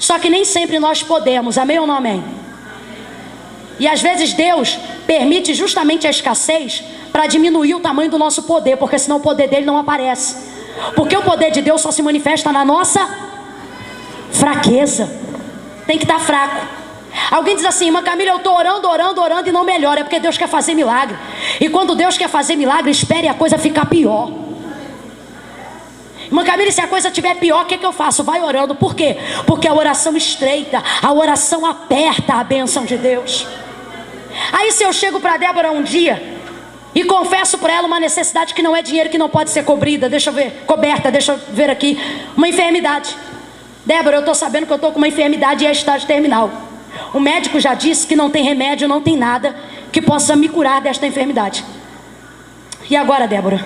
Só que nem sempre nós podemos. Amém ou não amém? E às vezes Deus permite justamente a escassez para diminuir o tamanho do nosso poder, porque senão o poder dele não aparece. Porque o poder de Deus só se manifesta na nossa fraqueza. Tem que estar fraco. Alguém diz assim: irmã Camila, eu estou orando e não melhora. É porque Deus quer fazer milagre. E quando Deus quer fazer milagre, espere a coisa ficar pior. Irmã Camila, se a coisa estiver pior, o que eu faço? Vai orando. Por quê? Porque a oração estreita, a oração aperta a bênção de Deus. Aí se eu chego para Débora um dia e confesso para ela uma necessidade que não é dinheiro, que não pode ser coberta, deixa eu ver aqui, uma enfermidade. Débora, eu estou sabendo que eu estou com uma enfermidade e é estágio terminal. O médico já disse que não tem remédio, não tem nada que possa me curar desta enfermidade. E agora, Débora?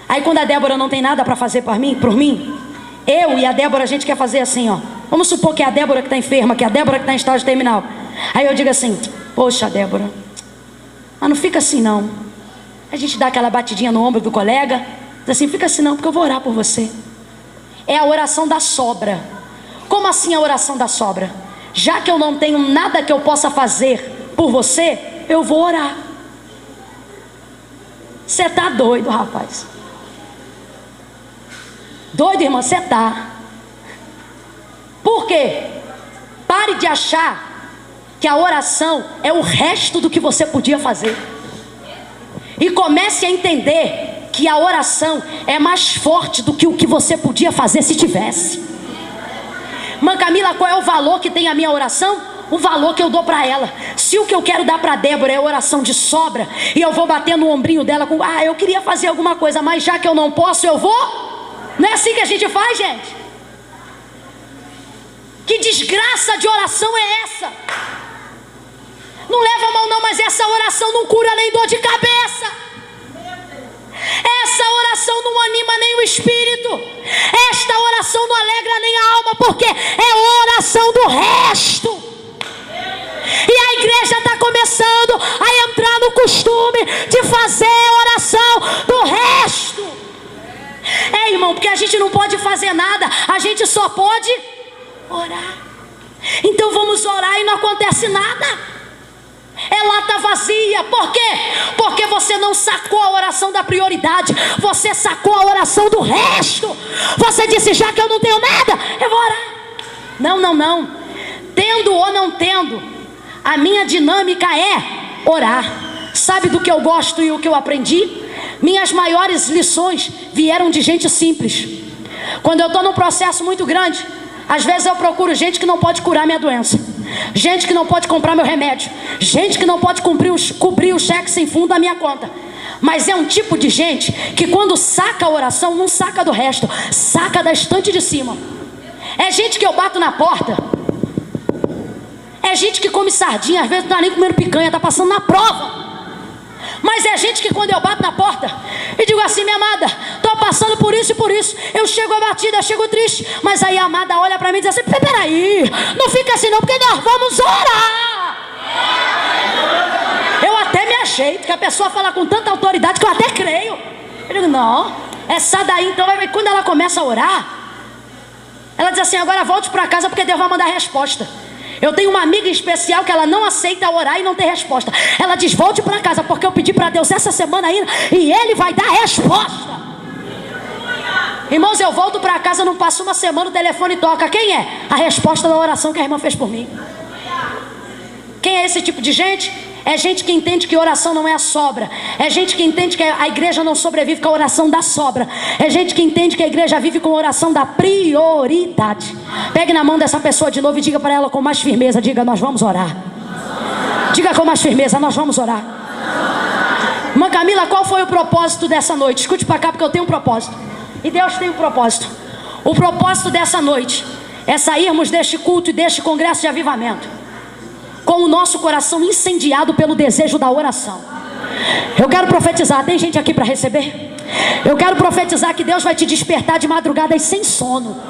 Aí quando a Débora não tem nada para fazer por mim, eu e a Débora, a gente quer fazer assim, ó. Vamos supor que é a Débora que está enferma, que é a Débora que está em estágio terminal. Aí eu digo assim: poxa, Débora, mas não fica assim não. A gente dá aquela batidinha no ombro do colega, diz assim: fica assim não, porque eu vou orar por você. É a oração da sobra. Como assim a oração da sobra? Já que eu não tenho nada que eu possa fazer por você, eu vou orar. Você tá doido, rapaz? Doido, irmã? Você tá. Por quê? Pare de achar que a oração é o resto do que você podia fazer. E comece a entender que a oração é mais forte do que o que você podia fazer se tivesse. Mãe Camila, qual é o valor que tem a minha oração? O valor que eu dou para ela. Se o que eu quero dar para Débora é oração de sobra, e eu vou bater no ombrinho dela com, eu queria fazer alguma coisa, mas já que eu não posso, eu vou. Não é assim que a gente faz, gente? Que desgraça de oração é essa? Não leva a mal não, mas essa oração não cura nem dor de cabeça. Essa oração não anima nem o espírito. Esta oração não alegra nem a alma, porque é oração do resto. E a igreja está começando a entrar no costume de fazer oração do resto. Irmão, porque a gente não pode fazer nada, a gente só pode orar. Então vamos orar e não acontece nada. Lata vazia. Por quê? Porque você não sacou a oração da prioridade, você sacou a oração do resto. Você disse, já que eu não tenho nada, eu vou orar. Não. Tendo ou não tendo, a minha dinâmica é orar. Sabe do que eu gosto e o que eu aprendi? Minhas maiores lições vieram de gente simples. Quando eu estou num processo muito grande, às vezes eu procuro gente que não pode curar minha doença, gente que não pode comprar meu remédio, gente que não pode cobrir o cheque sem fundo da minha conta. Mas é um tipo de gente que quando saca a oração, não saca do resto, saca da estante de cima. É gente que eu bato na porta, é gente que come sardinha, às vezes não está nem comendo picanha, está passando na prova. Mas é gente que quando eu bato na porta e digo assim, minha amada, estou passando por isso e por isso, eu chego abatida, eu chego triste. Mas aí a amada olha para mim e diz assim, peraí, não fica assim não, porque nós vamos orar. Eu até me ajeito, que a pessoa fala com tanta autoridade que eu até creio. Eu digo, não, essa daí então, quando ela começa a orar, ela diz assim, agora volte para casa porque Deus vai mandar a resposta. Eu tenho uma amiga especial que ela não aceita orar e não tem resposta. Ela diz, volte para casa, porque eu pedi para Deus essa semana ainda e Ele vai dar resposta. Irmãos, eu volto para casa, não passa uma semana, o telefone toca. Quem é? A resposta da oração que a irmã fez por mim. Quem é esse tipo de gente? É gente que entende que oração não é a sobra. É gente que entende que a igreja não sobrevive com a oração da sobra. É gente que entende que a igreja vive com a oração da prioridade. Pegue na mão dessa pessoa de novo e diga para ela com mais firmeza. Diga, nós vamos orar. Diga com mais firmeza, nós vamos orar. Irmã Camila, qual foi o propósito dessa noite? Escute para cá porque eu tenho um propósito. E Deus tem um propósito. O propósito dessa noite é sairmos deste culto e deste congresso de avivamento com o nosso coração incendiado pelo desejo da oração. Eu quero profetizar, tem gente aqui para receber? Eu quero profetizar que Deus vai te despertar de madrugada e sem sono,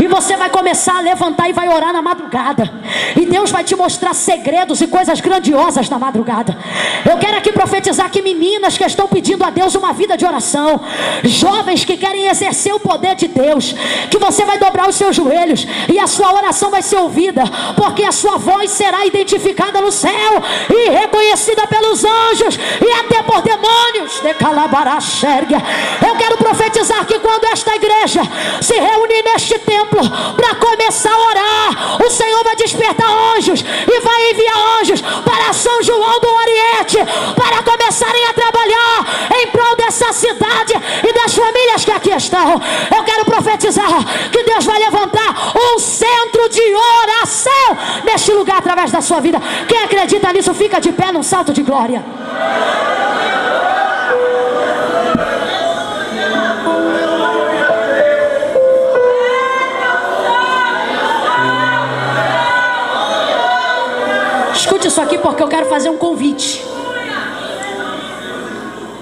e você vai começar a levantar e vai orar na madrugada, e Deus vai te mostrar segredos e coisas grandiosas na madrugada. Eu quero aqui profetizar que meninas que estão pedindo a Deus uma vida de oração, jovens que querem exercer o poder de Deus, que você vai dobrar os seus joelhos e a sua oração vai ser ouvida, porque a sua voz será identificada no céu e reconhecida pelos anjos e até por demônios. Eu quero profetizar que quando esta igreja se reunir neste templo para começar a orar, o Senhor vai despertar anjos e vai enviar anjos para São João do Oriente para começarem a trabalhar em prol dessa cidade e das famílias que aqui estão. Eu quero profetizar que Deus vai levantar um centro de oração neste lugar através da sua vida. Quem acredita nisso fica de pé num salto de glória. Escute isso aqui porque eu quero fazer um convite.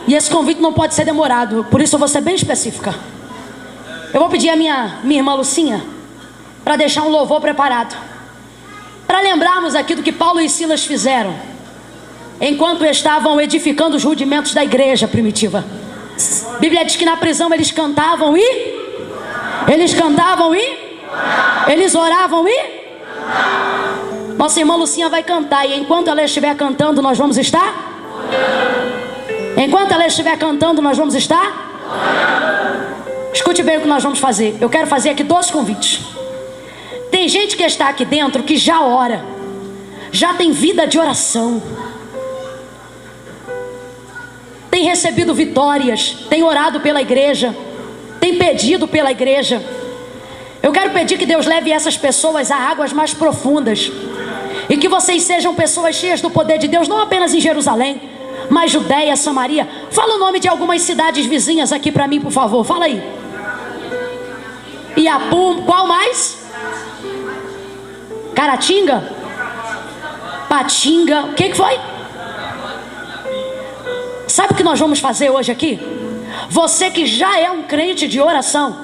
E esse convite não pode ser demorado, por isso eu vou ser bem específica. Eu vou pedir a minha irmã Lucinha para deixar um louvor preparado, para lembrarmos aqui do que Paulo e Silas fizeram enquanto estavam edificando os rudimentos da igreja primitiva. A Bíblia diz que na prisão eles cantavam e eles oravam e nossa irmã Lucinha vai cantar, e enquanto ela estiver cantando, nós vamos estar? Enquanto ela estiver cantando, nós vamos estar? Escute bem o que nós vamos fazer. Eu quero fazer aqui 2 convites. Tem gente que está aqui dentro que já ora, já tem vida de oração. tem recebido vitórias, tem orado pela igreja, tem pedido pela igreja. Eu quero pedir que Deus leve essas pessoas a águas mais profundas, e que vocês sejam pessoas cheias do poder de Deus, não apenas em Jerusalém, mas Judeia, Samaria. Fala o nome de algumas cidades vizinhas aqui para mim, por favor. Fala aí. Iapum, qual mais? Caratinga? Patinga, o que foi? Sabe o que nós vamos fazer hoje aqui? Você que já é um crente de oração,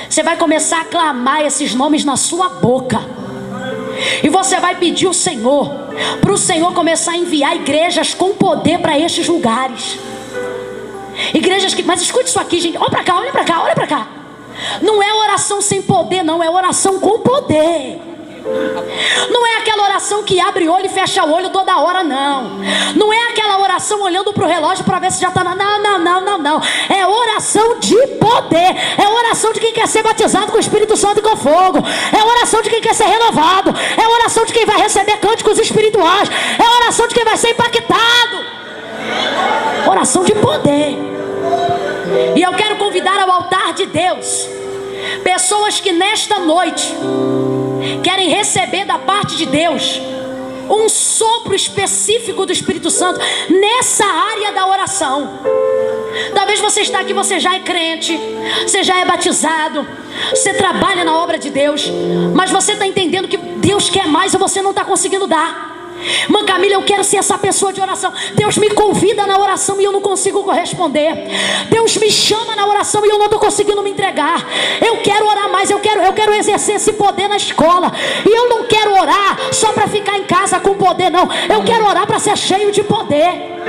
você vai começar a clamar esses nomes na sua boca, e você vai pedir o Senhor, para o Senhor começar a enviar igrejas com poder para estes lugares. Igrejas que, mas escute isso aqui, gente, olha para cá, olha para cá, olha para cá. Não é oração sem poder, não, é oração com poder. Não é aquela oração que abre o olho e fecha o olho toda hora, não. Não é aquela oração olhando para o relógio para ver se já está na... Não. É oração de poder. É oração de quem quer ser batizado com o Espírito Santo e com fogo. É oração de quem quer ser renovado. É oração de quem vai receber cânticos espirituais. É oração de quem vai ser impactado. Oração de poder. E eu quero convidar ao altar de Deus pessoas que nesta noite querem receber da parte de Deus um sopro específico do Espírito Santo nessa área da oração. Talvez você está aqui, você já é crente, você já é batizado, você trabalha na obra de Deus, mas você está entendendo que Deus quer mais e você não está conseguindo dar. Irmã Camila, eu quero ser essa pessoa de oração. Deus me convida na oração e eu não consigo corresponder. Deus me chama na oração e eu não estou conseguindo me entregar. Eu quero orar mais, eu quero exercer esse poder na escola. E eu não quero orar só para ficar em casa com poder, não. Eu quero orar para ser cheio de poder.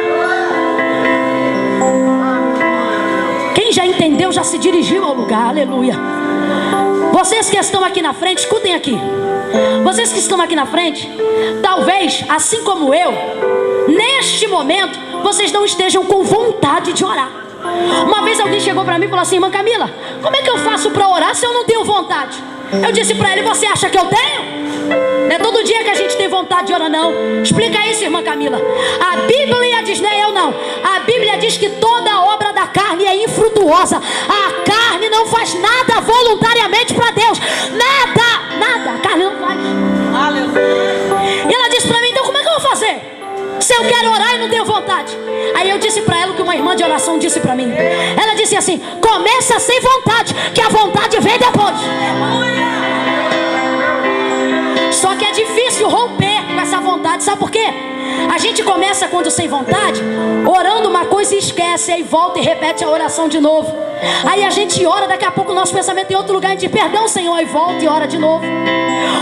Quem já entendeu, já se dirigiu ao lugar. Aleluia. Vocês que estão aqui na frente, escutem aqui. Vocês que estão aqui na frente, talvez, assim como eu, neste momento, vocês não estejam com vontade de orar. Uma vez alguém chegou para mim e falou assim: irmã Camila, como é que eu faço para orar se eu não tenho vontade? Eu disse para ele: você acha que eu tenho? Não é todo dia que a gente tem vontade de orar, não. Explica isso, irmã Camila. A Bíblia diz, não é eu não. A Bíblia diz que toda obra da carne é infrutuosa. A carne não faz nada voluntariamente para Deus. Nada. A carne não faz. Aleluia. E ela disse para mim: então como é que eu vou fazer se eu quero orar e não tenho vontade? Aí eu disse para ela o que uma irmã de oração disse para mim. Ela disse assim: começa sem vontade, que a vontade vem depois. Só que é difícil romper com essa vontade. Sabe por quê? A gente começa quando sem vontade, orando uma coisa e esquece, aí volta e repete a oração de novo. Aí a gente ora, daqui a pouco o nosso pensamento em outro lugar, a gente diz: perdão, Senhor, e volta e ora de novo.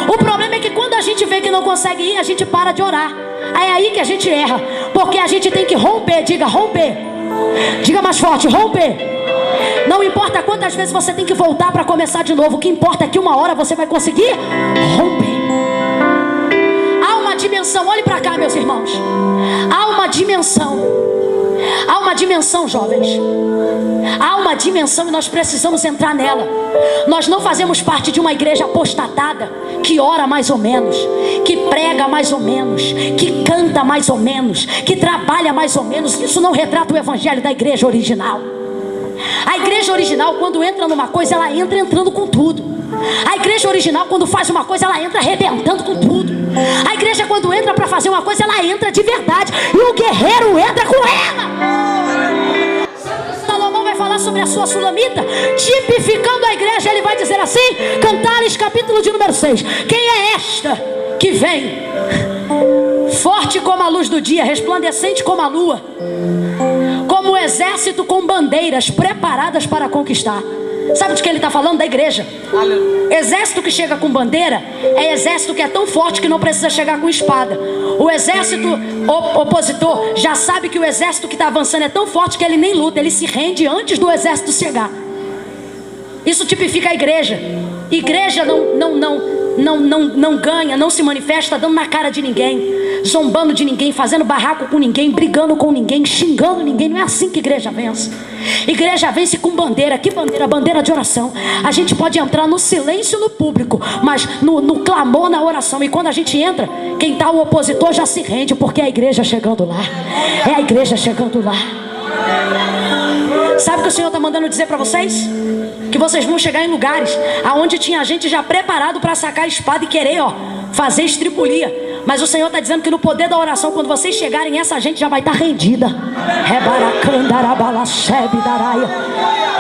O problema é que quando a gente vê que não consegue ir, a gente para de orar. É aí que a gente erra, porque a gente tem que romper. Diga romper. Diga mais forte: romper. Não importa quantas vezes você tem que voltar para começar de novo, o que importa é que uma hora você vai conseguir romper. Há uma dimensão, olhe para cá, meus irmãos. Há uma dimensão, jovens. Há uma dimensão e nós precisamos entrar nela. Nós não fazemos parte de uma igreja apostatada que ora mais ou menos, que prega mais ou menos, que canta mais ou menos, que trabalha mais ou menos. Isso não retrata o evangelho da igreja original. A igreja original, quando entra numa coisa, ela entra entrando com tudo. A igreja original, quando faz uma coisa, ela entra arrebentando com tudo. A igreja, quando entra para fazer uma coisa, ela entra de verdade. E o guerreiro entra com ela. Salomão vai falar sobre a sua sulamita, tipificando a igreja. Ele vai dizer assim, Cantares, capítulo de número 6: quem é esta que vem, forte como a luz do dia, resplandecente como a lua, como o exército com bandeiras preparadas para conquistar? Sabe de que ele está falando? Da igreja. Exército que chega com bandeira é exército que é tão forte que não precisa chegar com espada. O exército opositor já sabe que o exército que está avançando é tão forte que ele nem luta, ele se rende antes do exército chegar. Isso tipifica a igreja. Igreja não ganha, não se manifesta dando na cara de ninguém, zombando de ninguém, fazendo barraco com ninguém, brigando com ninguém, xingando ninguém. Não é assim que igreja vence. Igreja vence com bandeira. Que bandeira? Bandeira de oração. A gente pode entrar no silêncio no público, mas no clamor na oração. E quando a gente entra, quem está o opositor já se rende, porque é a igreja chegando lá. É a igreja chegando lá. Sabe o que o Senhor está mandando dizer para vocês? Que vocês vão chegar em lugares aonde tinha gente já preparado para sacar a espada e querer, fazer estripulia. Mas o Senhor está dizendo que no poder da oração, quando vocês chegarem, essa gente já vai estar rendida.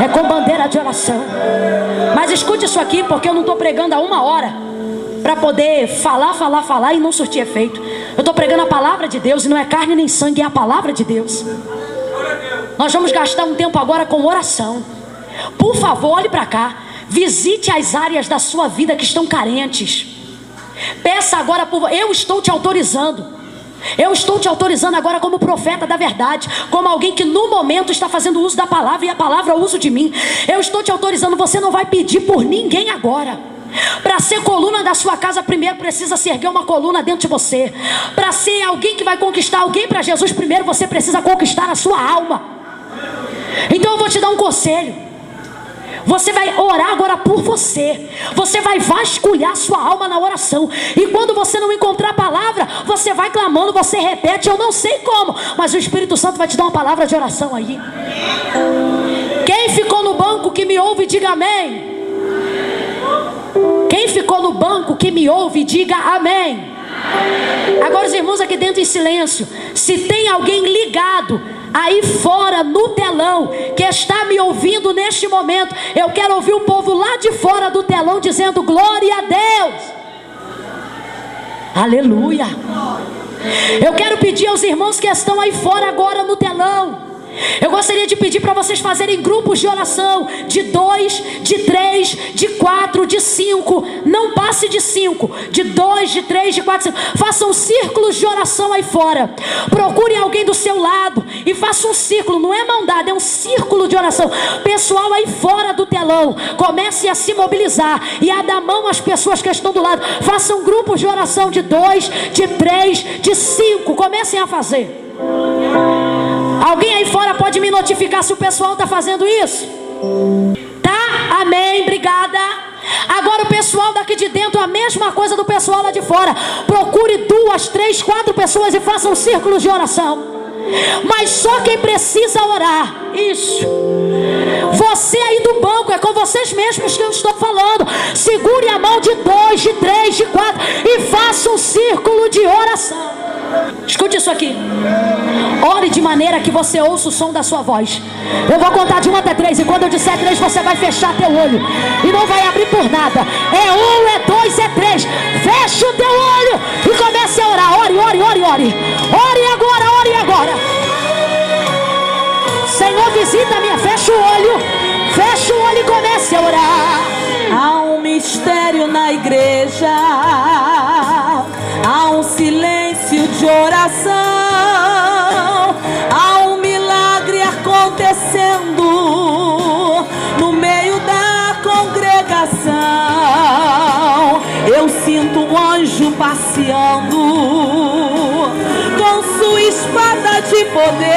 É com bandeira de oração. Mas escute isso aqui, porque eu não estou pregando há 1 hora para poder falar e não surtir efeito. Eu estou pregando a palavra de Deus, e não é carne nem sangue, é a palavra de Deus. Nós vamos gastar um tempo agora com oração. Por favor, olhe para cá. Visite as áreas da sua vida que estão carentes. Peça agora por... Eu estou te autorizando. Eu estou te autorizando agora como profeta da verdade, como alguém que no momento está fazendo uso da palavra, e a palavra é o uso de mim. Eu estou te autorizando. Você não vai pedir por ninguém agora. Para ser coluna da sua casa, primeiro precisa se erguer uma coluna dentro de você. Para ser alguém que vai conquistar alguém para Jesus, primeiro você precisa conquistar a sua alma. Então eu vou te dar um conselho. Você vai orar agora por você. Você vai vasculhar sua alma na oração. E quando você não encontrar a palavra, você vai clamando, você repete. Eu não sei como, mas o Espírito Santo vai te dar uma palavra de oração aí. Quem ficou no banco que me ouve, diga amém. Quem ficou no banco que me ouve, diga amém. Agora os irmãos aqui dentro em silêncio. Se tem alguém ligado aí fora no telão que está me ouvindo neste momento, eu quero ouvir o povo lá de fora do telão dizendo glória a Deus. Aleluia. Eu quero pedir aos irmãos que estão aí fora agora no telão, eu gostaria de pedir para vocês fazerem grupos de oração, de 2, de 3, de 4, de 5. Não passe de 5, de 2, de 3, de 4, de 5. Façam círculos de oração aí fora. Procurem alguém do seu lado e façam um círculo. Não é mão dada, é um círculo de oração. Pessoal aí fora do telão, comecem a se mobilizar e a dar mão às pessoas que estão do lado. Façam grupos de oração de 2, de 3, de 5. Comecem a fazer. Alguém aí fora pode me notificar se o pessoal está fazendo isso? Tá? Amém, obrigada. Agora o pessoal daqui de dentro, a mesma coisa do pessoal lá de fora. Procure 2, 3, 4 pessoas e façam círculos de oração. Mas só quem precisa orar. Isso. Você aí do banco, é com vocês mesmos que eu estou falando. Segure a mão de 2, de 3, de 4 e faça um círculo de oração. Escute isso aqui. Ore de maneira que você ouça o som da sua voz. Eu vou contar de 1 até 3. E quando eu disser 3, você vai fechar teu olho e não vai abrir por nada. É 1, é 2, é 3. Fecha o teu olho e comece a orar. Ore, ore, ore, ore. Ore agora, ore agora. Senhor, visita-me. Fecha o olho. Fecha o olho e comece a orar. Há um mistério na igreja. Há um silêncio de oração. Há um milagre acontecendo no meio da congregação. Eu sinto um anjo passeando com sua espada de poder.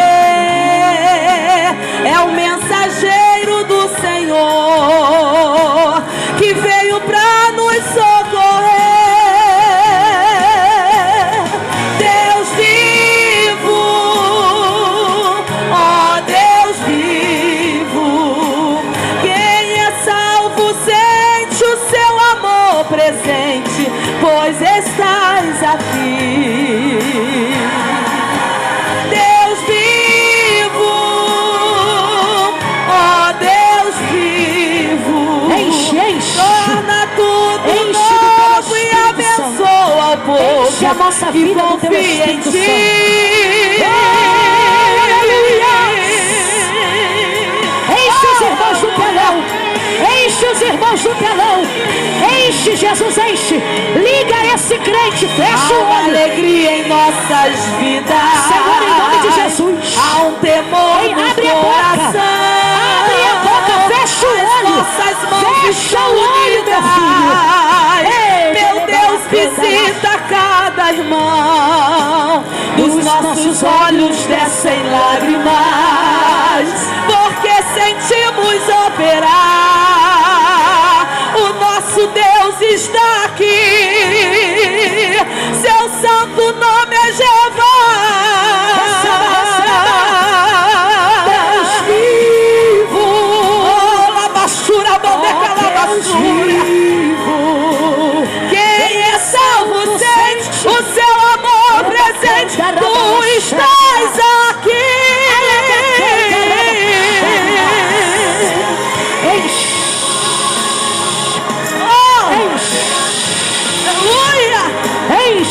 É o mensageiro do Senhor que veio para nos socorrer. Presente, pois estás aqui. Deus vivo, ó Deus vivo, enche, torna tudo novo e abençoa o povo. Enche a nossa vida e confia em ti. Enche os irmãos do telão. Enche os irmãos do telão. Enche, Jesus, enche. Liga esse crente. Fecha o olho. Alegria em nossas vidas. Senhor, em nome de Jesus. Há um temor no abre a boca. Abre a boca. Fecha o olho. Fecha o olho, meu filho. Meu Deus, visita cada irmão. Dos nossos olhos descem lágrimas, porque sentimos operar. O nosso Deus está aqui. Seu santo nome é Jeová. vivo. Quem é salvo sente o seu amor presente. Tu estás aqui. Aleluia!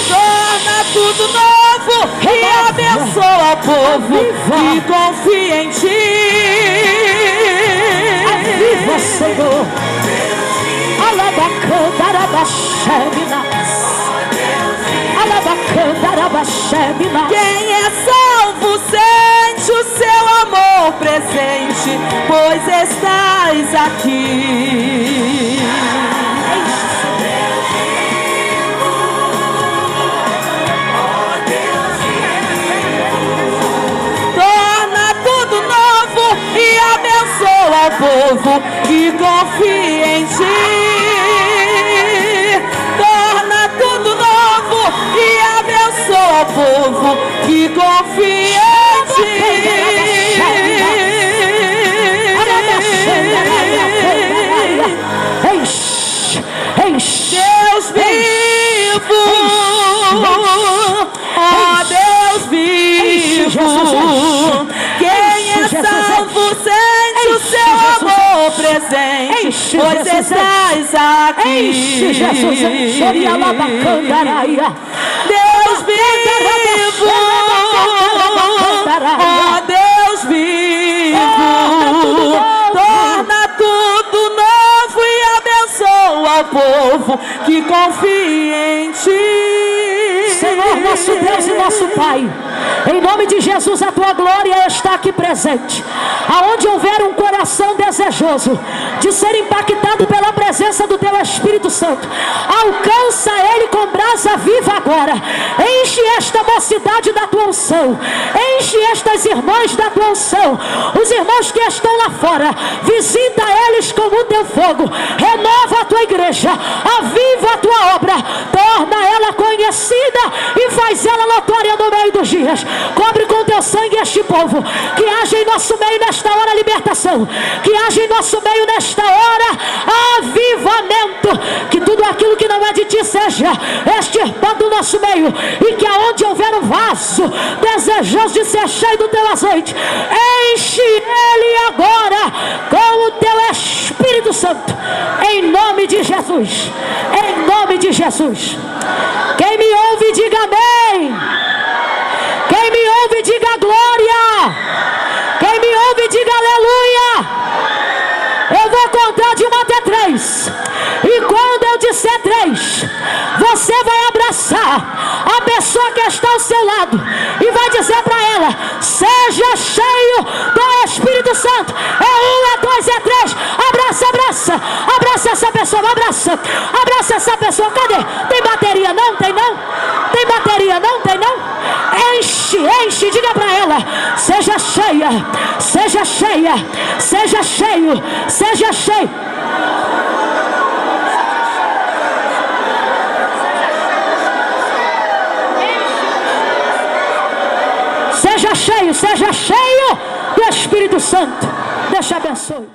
Torna tudo novo e abençoa o povo que confia em ti. Aviva, Senhor. Quem é salvo sente o seu amor presente, pois estás aqui. Torna tudo novo e abençoa o povo que confia em ti. Torna tudo novo e abençoa o povo que confia em ti. Deus vivo, ó Deus vivo. Quem é salvo sente o seu amor presente, pois estás aqui. Deus vivo, ó Deus vivo. Torna tudo novo e abençoa o povo que confia em ti. Senhor, nosso Deus e nosso Pai, em nome de Jesus, a tua glória está aqui presente. Aonde houver um coração desejoso de ser impactado pela presença do teu Espírito Santo, alcança ele com brasa viva agora. Enche esta mocidade da tua unção, enche estas irmãs da tua unção. Os irmãos que estão lá fora, visita eles com o teu fogo. Renova a tua igreja, aviva a tua obra, torna ela conhecida e faz ela notória no meio dos dias. Cobre com teu sangue este povo. Que haja em nosso meio nesta hora libertação. Que haja em nosso meio nesta hora avivamento. Que tudo aquilo que não é de ti seja extirpado do nosso meio. E que aonde houver um vaso desejoso de ser cheio do teu azeite, enche ele agora com o teu Espírito Santo. Em nome de Jesus. Em nome de Jesus. Quem me ouve, diga amém. Quem me ouve, diga glória. Quem me ouve, diga aleluia. Eu vou contar de 1 até 3. E quando eu disser 3, você vai abraçar a pessoa que está ao seu lado e vai dizer para ela: seja cheio do Espírito Santo. É 1, é 2, é 3. Abraça, abraça. Abraça essa pessoa, abraça. Abraça essa pessoa. Cadê? Tem bateria? Não, tem não? Tem bateria? Não, tem não? Enche, enche. Diga para ela: seja cheia, seja cheia, seja cheio, seja cheio. Seja cheio do Espírito Santo. Deus te abençoe.